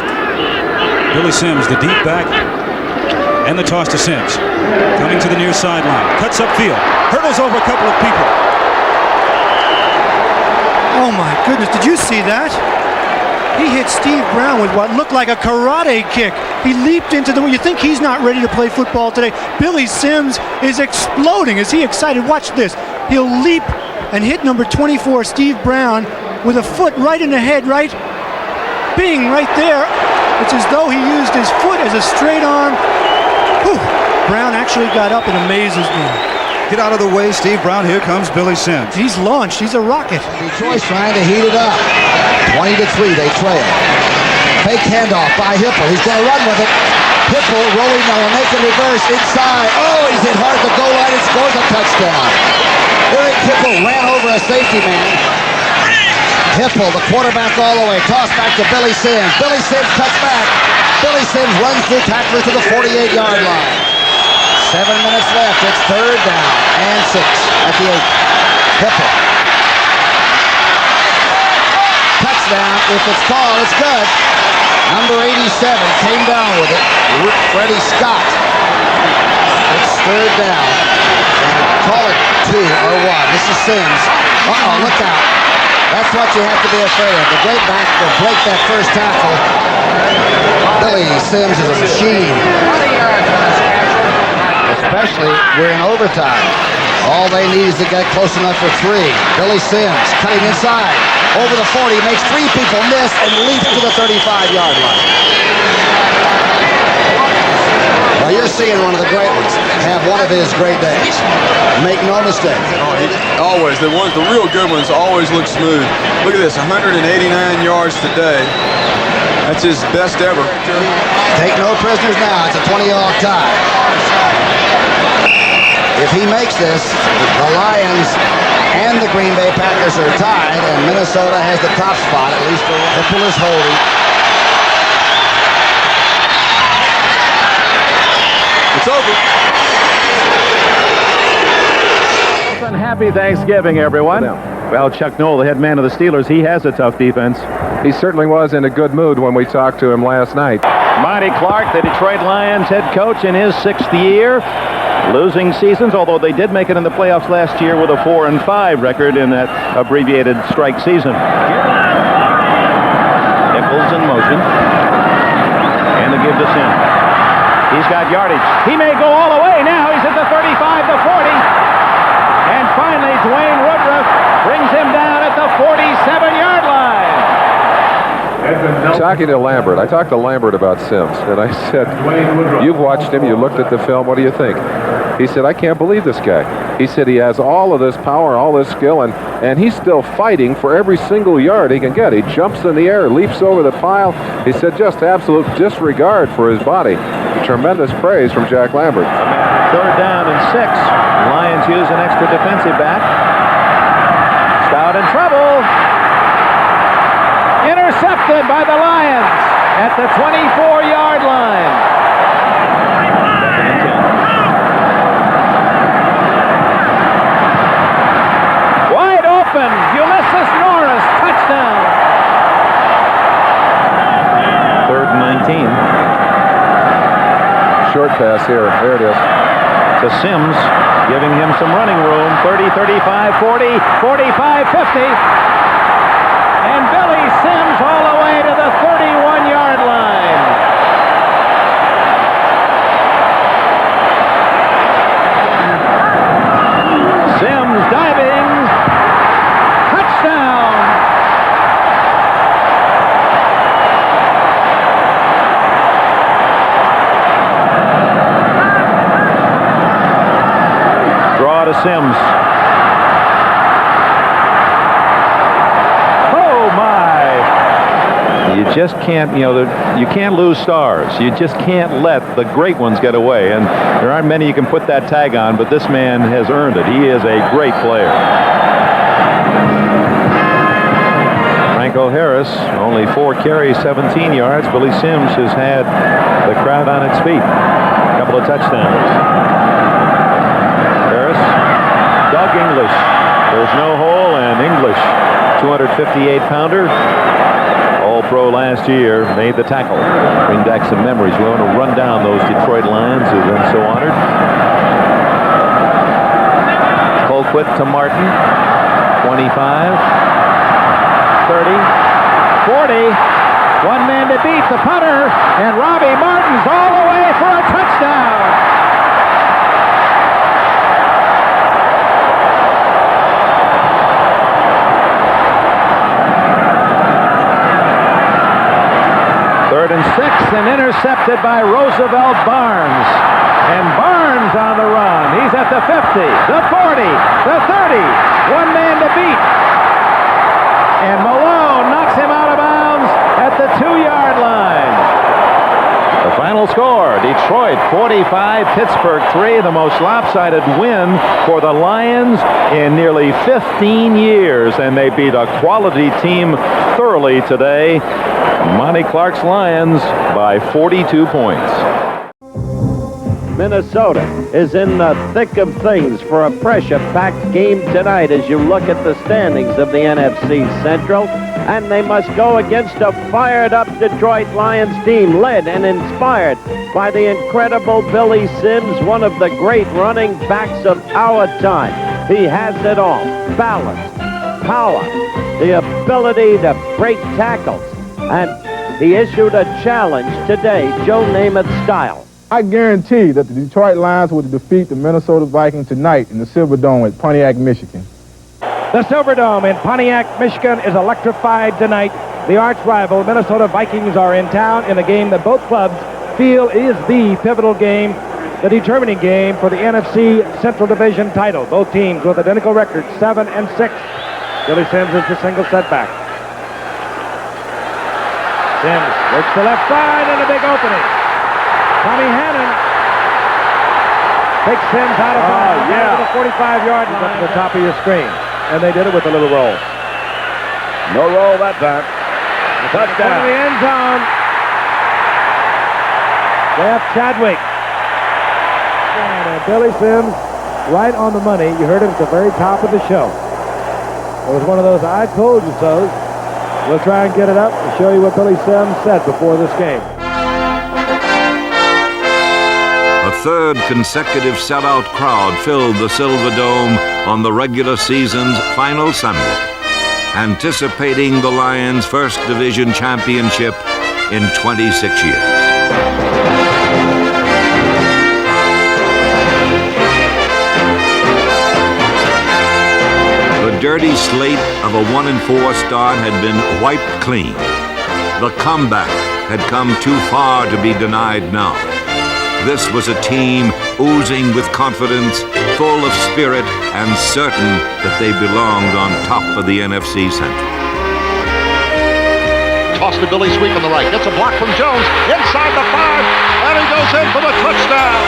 Billy Sims, the deep back, and the toss to Sims. Coming to the near sideline. Cuts upfield. Hurdles over a couple of people. Oh my goodness, did you see that? He hit Steve Brown with what looked like a karate kick. He leaped into the... You think he's not ready to play football today. Billy Sims is exploding. Is he excited? Watch this. He'll leap and hit number 24, Steve Brown, with a foot right in the head, right? Bing, right there. It's as though he used his foot as a straight arm. Whew. Brown actually got up and amazes me. Get out of the way, Steve Brown. Here comes Billy Sims. He's launched. He's a rocket. Detroit's trying to heat it up. 20-3, they trail. Fake handoff by Hipple. He's going to run with it. Hipple rolling on a naked reverse inside. Oh, he's hit hard at the goal line and scores a touchdown. Eric Hipple ran over a safety man. Hipple, the quarterback all the way. Toss back to Billy Sims. Billy Sims cuts back. Billy Sims runs through tacklers to the 48-yard line. 7 minutes left. It's 3rd down and 6 at the 8. Hipple. Touchdown. If it's called, it's good. Number 87 came down with it. Freddie Scott. It's 3rd down. Call it 2 or 1. This is Sims. Uh-oh, look out. That's what you have to be afraid of. The great back will break that first tackle. Billy Sims is a machine. Especially, we're in overtime. All they need is to get close enough for 3. Billy Sims cutting inside. Over the 40, makes 3 people miss and leaps to the 35-yard line. Well, you're seeing one of the great ones have one of his great days. Make no mistake. Always. The real good ones always look smooth. Look at this, 189 yards today. That's his best ever. Take no prisoners now. It's a 20-all tie. If he makes this, the Lions and the Green Bay Packers are tied, and Minnesota has the top spot, at least for Hipple is holding. It's over. Happy Thanksgiving, everyone. Well, Chuck Noll, the head man of the Steelers, he has a tough defense. He certainly was in a good mood when we talked to him last night. Monty Clark, the Detroit Lions head coach in his 6th year. Losing seasons, although they did make it in the playoffs last year with a 4-5 record in that abbreviated strike season. Nichols in motion. And the give to Sims. He's got yardage. He may go all the way now. He's at the 35, the 40. And finally, Dwayne Woodruff brings him down at the 47-yard line. Talking to Lambert, I talked to Lambert about Sims, and I said, you've watched him, you looked at the film, what do you think? He said, I can't believe this guy. He said he has all of this power, all this skill, and he's still fighting for every single yard he can get. He jumps in the air, leaps over the pile. He said just absolute disregard for his body. Tremendous praise from Jack Lambert. 3rd down and 6. Lions use an extra defensive back. Stout in trouble. Intercepted by the Lions at the 24-yard line. 2nd and 10. Wide open. Ulysses Norris, touchdown. 3rd and 19. Short pass here. There it is. To Sims, giving him some running room. 30, 35, 40, 45, 50. And Billy Sims all the way to the 31-yard line. Sims diving. Touchdown. Draw to Sims. You just can't, you can't lose stars. You just can't let the great ones get away. And there aren't many you can put that tag on, but this man has earned it. He is a great player. Franco Harris, only 4 carries, 17 yards. Billy Sims has had the crowd on its feet. A couple of touchdowns. Harris, Doug English. There's no hole, and English, 258-pounder. All-Pro last year, made the tackle. Bring back some memories. We want to run down those Detroit Lions who've been so honored. Colquitt to Martin. 25, 30, 40. the punter, and Robbie Martin's all the way for a touchdown. Third and 6, and intercepted by Roosevelt Barnes. And Barnes on the run. He's at the 50, the 40, the 30. One man to beat. And Malone knocks him out of bounds at the 2-yard line. The final score, Detroit 45, Pittsburgh 3, the most lopsided win for the Lions in nearly 15 years. And they beat a quality team thoroughly today. Monty Clark's Lions by 42 points. Minnesota is in the thick of things for a pressure-packed game tonight as you look at the standings of the NFC Central. And they must go against a fired-up Detroit Lions team led and inspired by the incredible Billy Sims, one of the great running backs of our time. He has it all: balance, power, the ability to break tackles. And he issued a challenge today, Joe Namath style. I guarantee that the Detroit Lions will defeat the Minnesota Vikings tonight in the Silverdome at Pontiac, Michigan. The Silverdome in Pontiac, Michigan is electrified tonight. The arch rival Minnesota Vikings are in town in a game that both clubs feel is the pivotal game, the determining game for the NFC Central Division title. Both teams with identical records, 7-6. Billy Sims is the single setback. Sims works the left side and a big opening. Tommy Hannon takes Sims out of bounds to the 45-yard line. Up to the top of your screen. And they did it with a little roll. No roll that time. Touchdown. To the end zone. Jeff Chadwick. And Billy Sims right on the money. You heard it at the very top of the show. It was one of those I told you so's. We'll try and get it up and show you what Billy Sims said before this game. A third consecutive sellout crowd filled the Silverdome on the regular season's final Sunday, anticipating the Lions' first division championship in 26 years. The dirty slate of a 1-4 start had been wiped clean. The comeback had come too far to be denied now. This was a team oozing with confidence, full of spirit, and certain that they belonged on top of the NFC Central. Toss to Billy, sweep on the right. Gets a block from Jones. Inside the 5, and he goes in for the touchdown.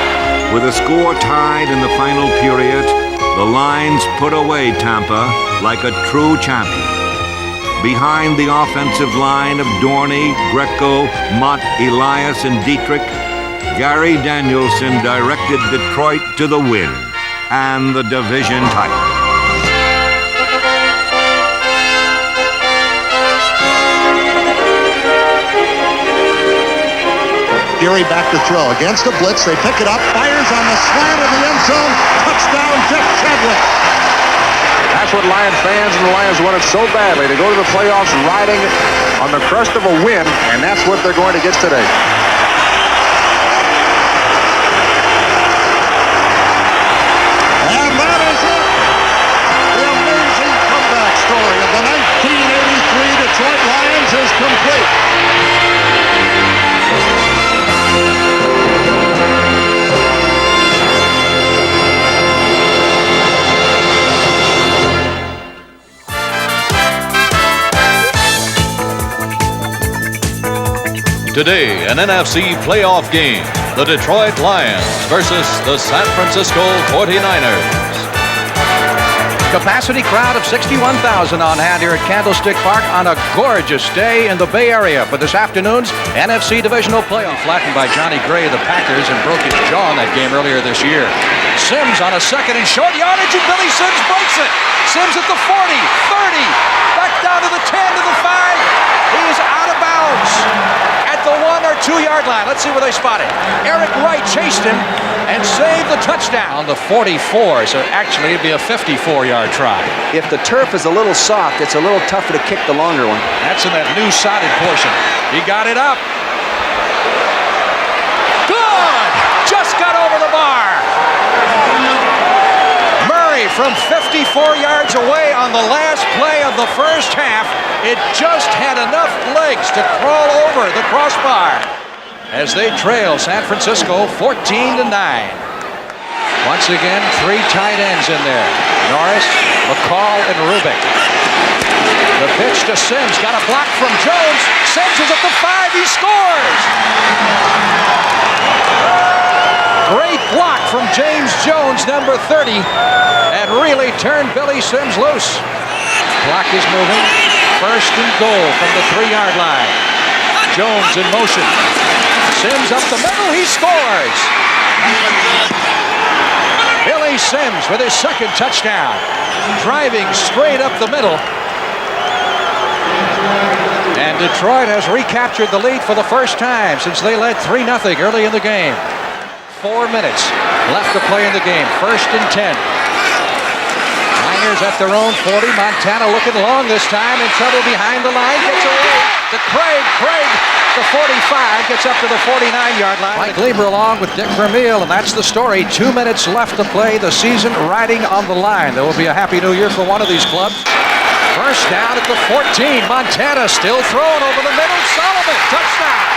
With a score tied in the final period, the Lions put away Tampa like a true champion. Behind the offensive line of Dorney, Greco, Mott, Elias, and Dietrich, Gary Danielson directed Detroit to the win and the division title. Erie back to throw against the blitz. They pick it up, fires on the slant of the end zone. Touchdown, Jeff Chadwick. That's what Lions fans and the Lions wanted so badly, to go to the playoffs riding on the crest of a win, and that's what they're going to get today. And that is it. The amazing comeback story of the 1983 Detroit Lions is complete. Today, an NFC playoff game. The Detroit Lions versus the San Francisco 49ers. Capacity crowd of 61,000 on hand here at Candlestick Park on a gorgeous day in the Bay Area for this afternoon's NFC Divisional Playoff. Flattened by Johnny Gray of the Packers and broke his jaw in that game earlier this year. Sims on a second and short yardage, and Billy Sims breaks it. Sims at the 40, 30, back down to the 10, to the 5. He is out of bounds at the 1 or 2 yard line. Let's see where they spot it. Eric Wright chased him and saved the touchdown on the 44. So actually it'd be a 54-yard try. If the turf is a little soft, it's a little tougher to kick the longer one. That's in that new sodded portion. He got it up. from 54 yards away on the last play of the first half. It just had enough legs to crawl over the crossbar as they trail San Francisco 14-9. Once again, 3 tight ends in there. Norris, McCall, and Rubik. The pitch to Sims, got a block from Jones. Sims is at the 5, he scores! Great block from James Jones, number 30, and really turned Billy Sims loose. Clock is moving. First and goal from the 3-yard line. Jones in motion. Sims up the middle, he scores! Billy Sims with his second touchdown, driving straight up the middle. And Detroit has recaptured the lead for the first time since they led 3-0 early in the game. 4 minutes left to play in the game. First and 10. Niners at their own 40. Montana looking long this time, in trouble behind the line. Gets away to Craig. Craig, the 45, gets up to the 49-yard line. Mike Lieber along with Dick Vermeil, and that's the story. 2 minutes left to play. The season riding on the line. There will be a happy new year for one of these clubs. First down at the 14. Montana still throwing over the middle. Solomon, touchdown.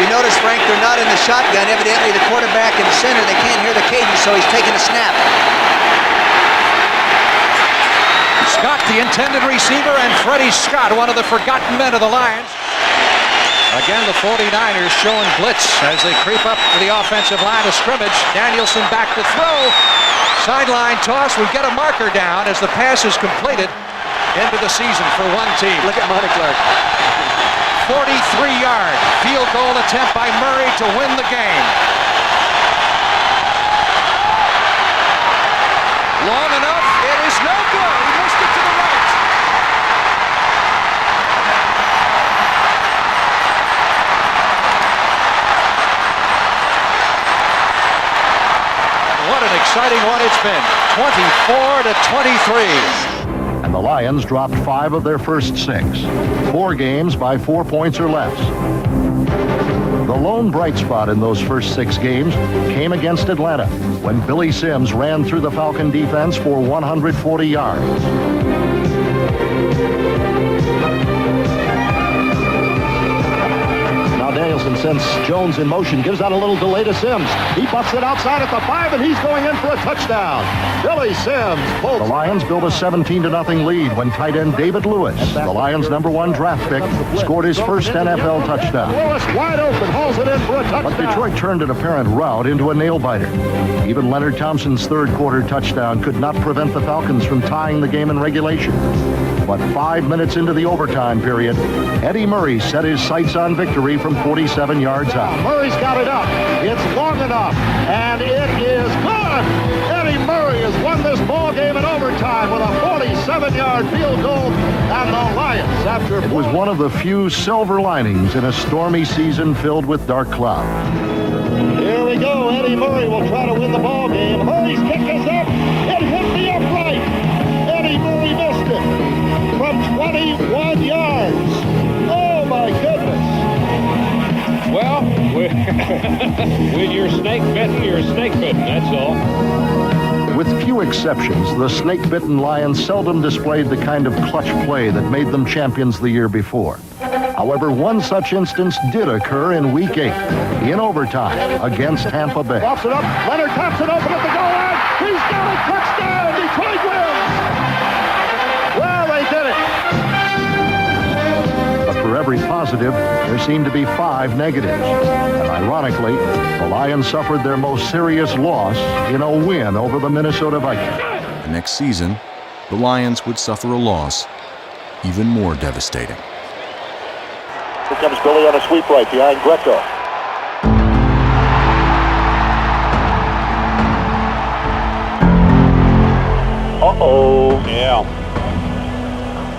You notice, Frank, they're not in the shotgun. Evidently, the quarterback in the center, they can't hear the cadence, so he's taking a snap. Scott, the intended receiver, and Freddie Scott, one of the forgotten men of the Lions. Again, the 49ers showing blitz as they creep up to the offensive line of scrimmage. Danielson back to throw. Sideline toss. We get a marker down as the pass is completed into the season for one team. Look at Monty Clark. 43-yard field goal attempt by Murray to win the game. Long enough, it is no good. He missed it to the right. And what an exciting one it's been. 24-23. And the Lions dropped 5 of their first 6. 4 games by 4 points or less. The lone bright spot in those first 6 games came against Atlanta when Billy Sims ran through the Falcon defense for 140 yards. Danielson sends Jones in motion, gives out a little delay to Sims. He buffs it outside at the 5, and he's going in for a touchdown. Billy Sims. The Lions built a 17-0 lead when tight end David Lewis, the Lions' #1 draft pick, scored his first NFL touchdown. Lewis wide open, hauls it in for a touchdown. But Detroit turned an apparent rout into a nail-biter. Even Leonard Thompson's third-quarter touchdown could not prevent the Falcons from tying the game in regulation. But 5 minutes into the overtime period, Eddie Murray set his sights on victory from 47 yards out. Murray's got it up. It's long enough, and it is good. Eddie Murray has won this ball game in overtime with a 47-yard field goal, and the Lions, after... It was one of the few silver linings in a stormy season filled with dark clouds. Here we go. Eddie Murray will try to win the ball game. Murray's kick is up. It hit the upright. Eddie Murray missed it from 21 yards. Oh, my goodness. Well, when you're snake bitten, you're snake bitten, that's all. With few exceptions, the snake-bitten Lions seldom displayed the kind of clutch play that made them champions the year before. However, one such instance did occur in Week 8, in overtime against Tampa Bay. Drops it up. Leonard Thompson open at the goal line. He's got a touchdown. Detroit wins. Well, they did it. But for every positive, there seemed to be 5 negatives. And ironically, the Lions suffered their most serious loss in a win over the Minnesota Vikings. The next season, the Lions would suffer a loss even more devastating. Here comes Billy on a sweep right behind Greco. Uh-oh. Yeah.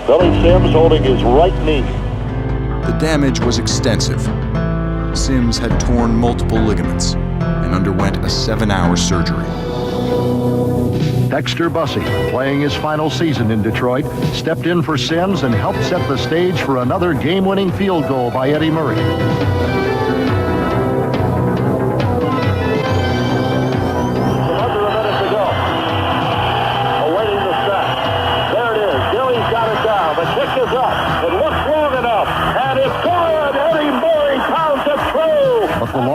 Billy Sims holding his right knee. The damage was extensive. Sims had torn multiple ligaments and underwent a 7-hour surgery. Dexter Bussey, playing his final season in Detroit, stepped in for Sims and helped set the stage for another game-winning field goal by Eddie Murray.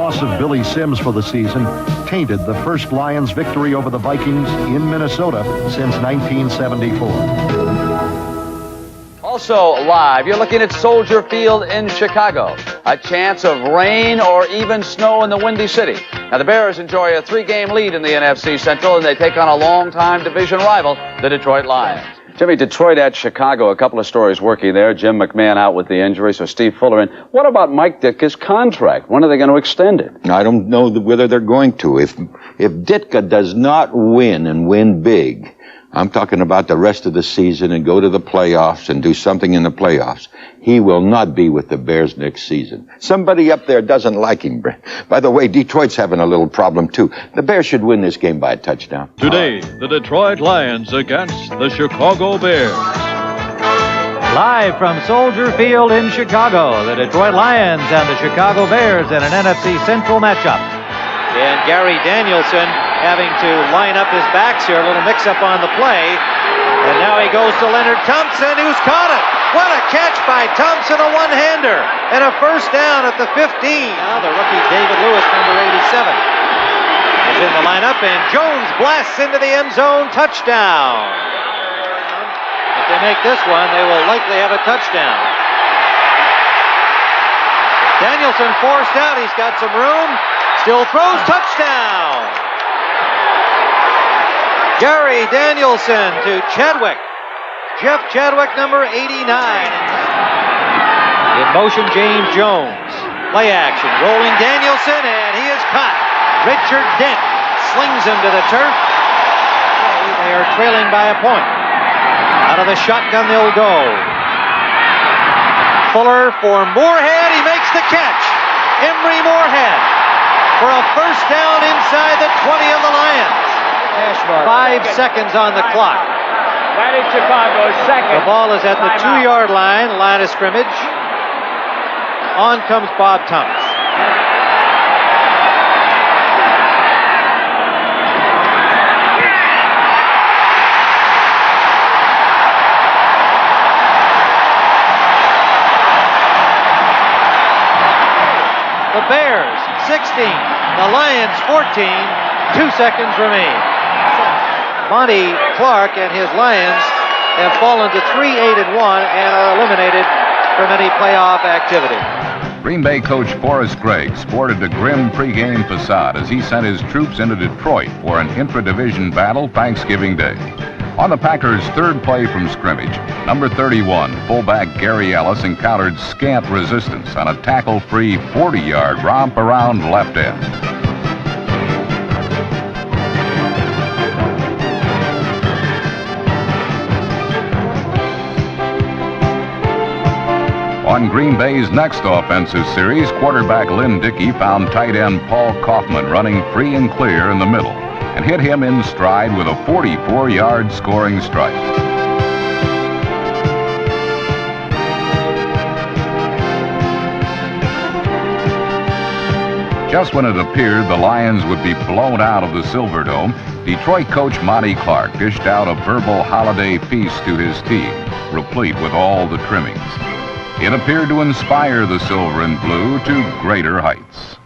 loss of Billy Sims for the season tainted the first Lions victory over the Vikings in Minnesota since 1974. Also live, you're looking at Soldier Field in Chicago. A chance of rain or even snow in the Windy City. Now, the Bears enjoy a 3-game lead in the NFC Central, and they take on a longtime division rival, the Detroit Lions. Jimmy, Detroit at Chicago, a couple of stories working there. Jim McMahon out with the injury, so Steve Fuller in. What about Mike Ditka's contract? When are they going to extend it? I don't know whether they're going to. If Ditka does not win and win big, I'm talking about the rest of the season and go to the playoffs and do something in the playoffs, he will not be with the Bears next season. Somebody up there doesn't like him. By the way, Detroit's having a little problem, too. The Bears should win this game by a touchdown. Today, the Detroit Lions against the Chicago Bears. Live from Soldier Field in Chicago, the Detroit Lions and the Chicago Bears in an NFC Central matchup. And Gary Danielson having to line up his backs here, a little mix-up on the play. And now he goes to Leonard Thompson, who's caught it. What a catch by Thompson, a one-hander. And a first down at the 15. Now the rookie David Lewis, number 87, is in the lineup, and Jones blasts into the end zone, touchdown. If they make this one, they will likely have a touchdown. Danielson forced out, he's got some room, still throws, touchdown. Gary Danielson to Chadwick. Jeff Chadwick, number 89. In motion, James Jones. Play action, rolling Danielson, and he is caught. Richard Dent slings him to the turf. They are trailing by a point. Out of the shotgun they'll go. Fuller for Moorhead, he makes the catch. Emery Moorhead for a first down inside the 20 of the Lions. 5 seconds on the clock. That is Chicago's second. The ball is at the 2-yard line of scrimmage. On comes Bob Thomas. The Bears 16, the Lions 14, 2 seconds remain. Monty Clark and his Lions have fallen to 3-8-1 and are eliminated from any playoff activity. Green Bay coach Forrest Gregg sported a grim pregame facade as he sent his troops into Detroit for an intra-division battle Thanksgiving Day. On the Packers' third play from scrimmage, number 31, fullback Gary Ellis encountered scant resistance on a tackle-free 40-yard romp around left end. On Green Bay's next offensive series, quarterback Lynn Dickey found tight end Paul Kaufman running free and clear in the middle and hit him in stride with a 44-yard scoring strike. Just when it appeared the Lions would be blown out of the Silverdome, Detroit coach Monty Clark dished out a verbal holiday feast to his team, replete with all the trimmings. It appeared to inspire the silver and blue to greater heights.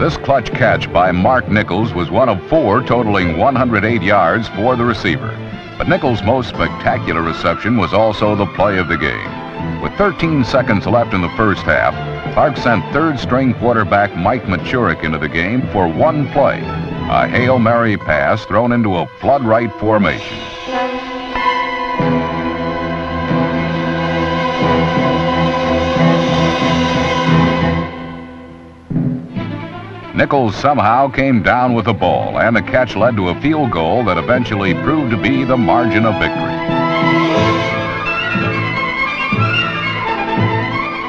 This clutch catch by Mark Nichols was one of 4, totaling 108 yards for the receiver. But Nichols' most spectacular reception was also the play of the game. With 13 seconds left in the first half, Clark sent third-string quarterback Mike Machurik into the game for one play. A Hail Mary pass thrown into a flood right formation. Nichols somehow came down with the ball, and the catch led to a field goal that eventually proved to be the margin of victory.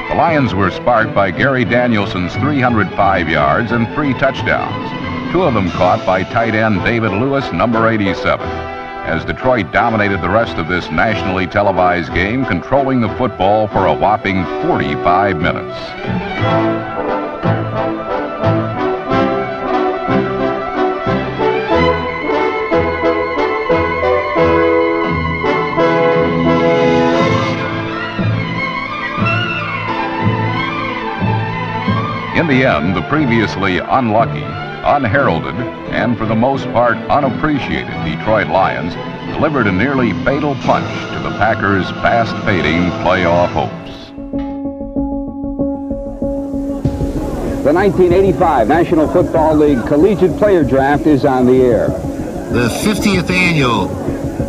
The Lions were sparked by Gary Danielson's 305 yards and 3 touchdowns. 2 of them caught by tight end David Lewis, number 87, as Detroit dominated the rest of this nationally televised game, controlling the football for a whopping 45 minutes. the end, the previously unlucky, unheralded, and for the most part unappreciated Detroit Lions delivered a nearly fatal punch to the Packers' fast-fading playoff hopes. The 1985 National Football League Collegiate Player Draft is on the air. The 50th annual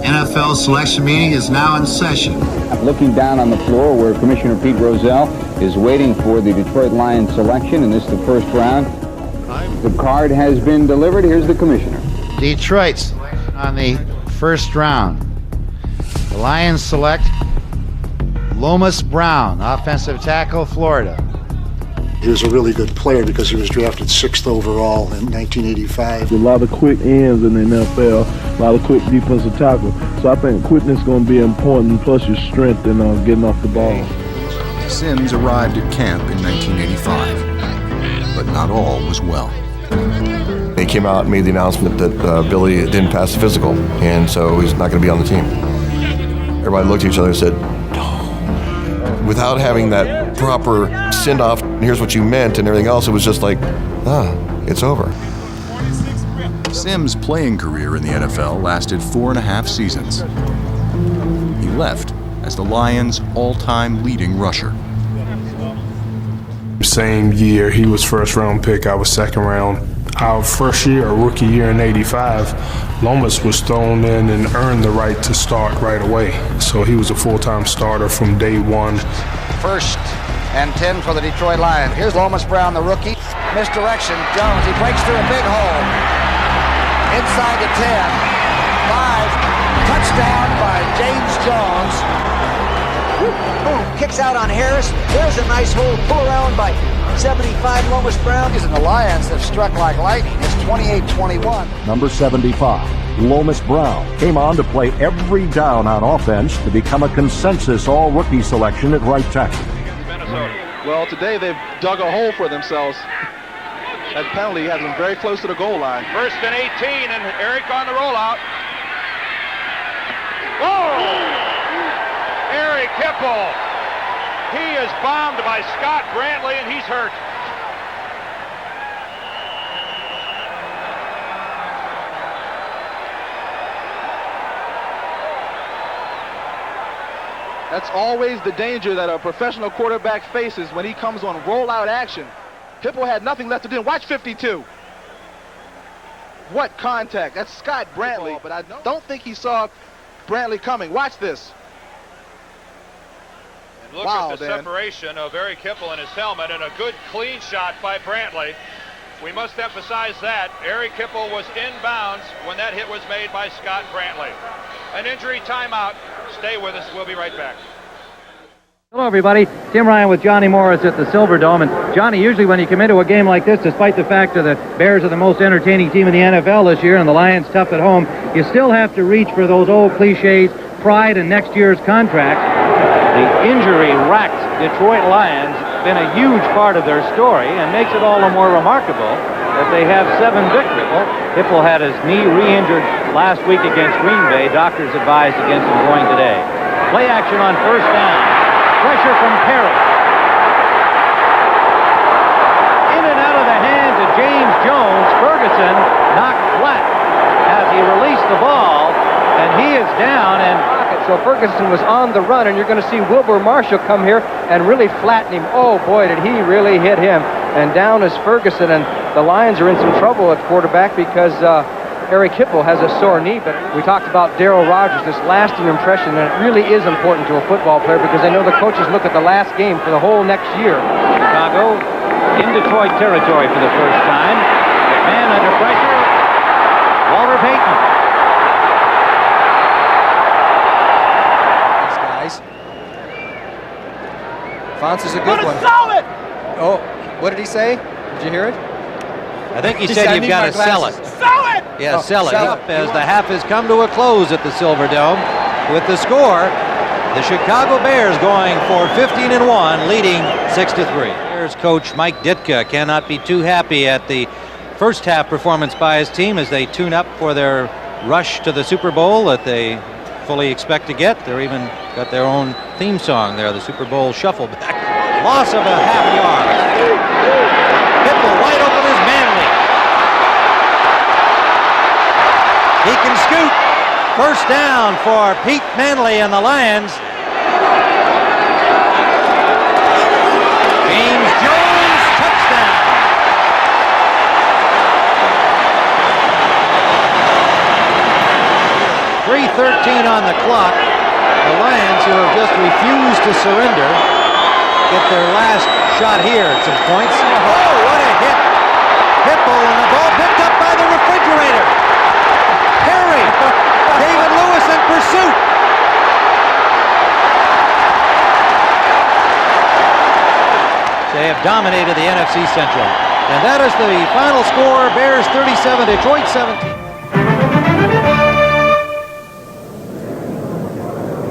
NFL selection meeting is now in session. Looking down on the floor where Commissioner Pete Rozelle is waiting for the Detroit Lions selection, and this is the first round. The card has been delivered. Here's the commissioner. Detroit's on the first round. The Lions select Lomas Brown, offensive tackle, Florida. He was a really good player because he was drafted 6th overall in 1985. A lot of quick ends in the NFL, a lot of quick defensive tackle. So I think quickness is going to be important, plus your strength in getting off the ball. Sims arrived at camp in 1985, but not all was well. They came out and made the announcement that Billy didn't pass the physical, and so he's not going to be on the team. Everybody looked at each other and said, no. Without having that proper send-off, here's what you meant, and everything else, it was just like, it's over. Sims' playing career in the NFL lasted 4.5 seasons. He left as the Lions' all-time leading rusher. Same year, he was first round pick, I was second round. Our first year, our rookie year in 85, Lomas was thrown in and earned the right to start right away. So he was a full-time starter from day one. 1st and 10 for the Detroit Lions. Here's Lomas Brown, the rookie. Misdirection, Jones, he breaks through a big hole. Inside the 10, 5, touchdown by James Jones. Boom, kicks out on Harris. There's a nice hole, pull around by 75, Lomas Brown. And the Lions have struck like lightning. It's 28-21. Number 75, Lomas Brown, came on to play every down on offense to become a consensus all-rookie selection at right tackle. Well, today they've dug a hole for themselves. That penalty has them very close to the goal line. 1st and 18, and Eric on the rollout. Whoa! Eric Hipple. He is bombed by Scott Brantley, and he's hurt. That's always the danger that a professional quarterback faces when he comes on rollout action. Hipple had nothing left to do. Watch 52. What contact? That's Scott Brantley, but I don't think he saw Brantley coming. Watch this. And look at the separation of Eric Hipple and his helmet, and a good clean shot by Brantley. We must emphasize that. Eric Hipple was inbounds when that hit was made by Scott Brantley. An injury timeout. Stay with us. We'll be right back. Hello, everybody. Tim Ryan with Johnny Morris at the Silverdome. And Johnny, usually when you come into a game like this, despite the fact that the Bears are the most entertaining team in the NFL this year and the Lions tough at home, you still have to reach for those old cliches, pride and next year's contract. The injury-racked Detroit Lions been a huge part of their story and makes it all the more remarkable that they have 7 victories. Well, Hipple had his knee re-injured last week against Green Bay. Doctors advised against him going today. Play action on 1st down. Pressure from Perry. In and out of the hands of James Jones. Ferguson knocked flat as he released the ball, and he is down. And so Ferguson was on the run, and you're going to see Wilbur Marshall come here and really flatten him. Oh boy, did he really hit him. And down is Ferguson, and the Lions are in some trouble at quarterback because Eric Hipple has a sore knee. But we talked about Darryl Rogers, this lasting impression, and it really is important to a football player because I know the coaches look at the last game for the whole next year. Chicago in Detroit territory for the first time. McMahon under pressure. Walter Payton. Fonz is a good one. Solid! Oh, what did he say? Did you hear it? I think he said you've got to sell it. Sell it! Yeah, sell it. As the half has come to a close at the Silverdome with the score, the Chicago Bears going for 15-1, leading 6-3. Bears coach Mike Ditka cannot be too happy at the first half performance by his team as they tune up for their rush to the Super Bowl that they fully expect to get. They're even got their own theme song there, the Super Bowl Shuffle back. Loss of a half yard. Kipple. Wide open is Manley. He can scoot. First down for Pete Manley and the Lions. James Jones, touchdown. 3:13 on the clock. The Lions, who have just refused to surrender, get their last shot here at some points. Oh, what a hit. Kipple and the ball picked up by the refrigerator. Perry, David Lewis in pursuit. They have dominated the NFC Central. And that is the final score. Bears 37, Detroit 17.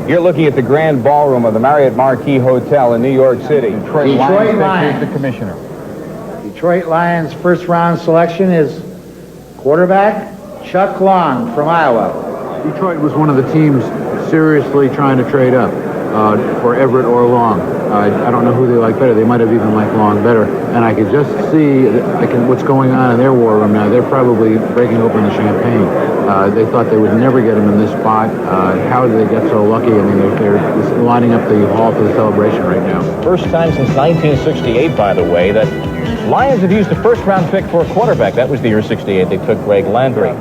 You're looking at the grand ballroom of the Marriott Marquis Hotel in New York City. Detroit Lions, the commissioner. Detroit Lions' first round selection is quarterback Chuck Long from Iowa. Detroit was one of the teams seriously trying to trade up for Everett or Long. I don't know who they like better. They might have even liked Long better. And I could just see what's going on in their war room now. They're probably breaking open the champagne. They thought they would never get him in this spot. How did they get so lucky? I mean, they're lining up the hall for the celebration right now. First time since 1968, by the way, that Lions have used a first-round pick for a quarterback. That was the year 68. They took Greg Landry.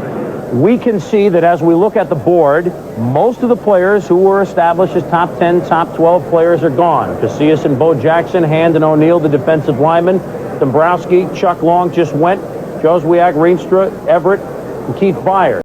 We can see that as we look at the board, most of the players who were established as top 10, top 12 players are gone. Casillas and Bo Jackson, Hand and O'Neill, the defensive linemen, Dombrowski, Chuck Long just went, Joswiak, Rienstra, Everett, and Keith Byers.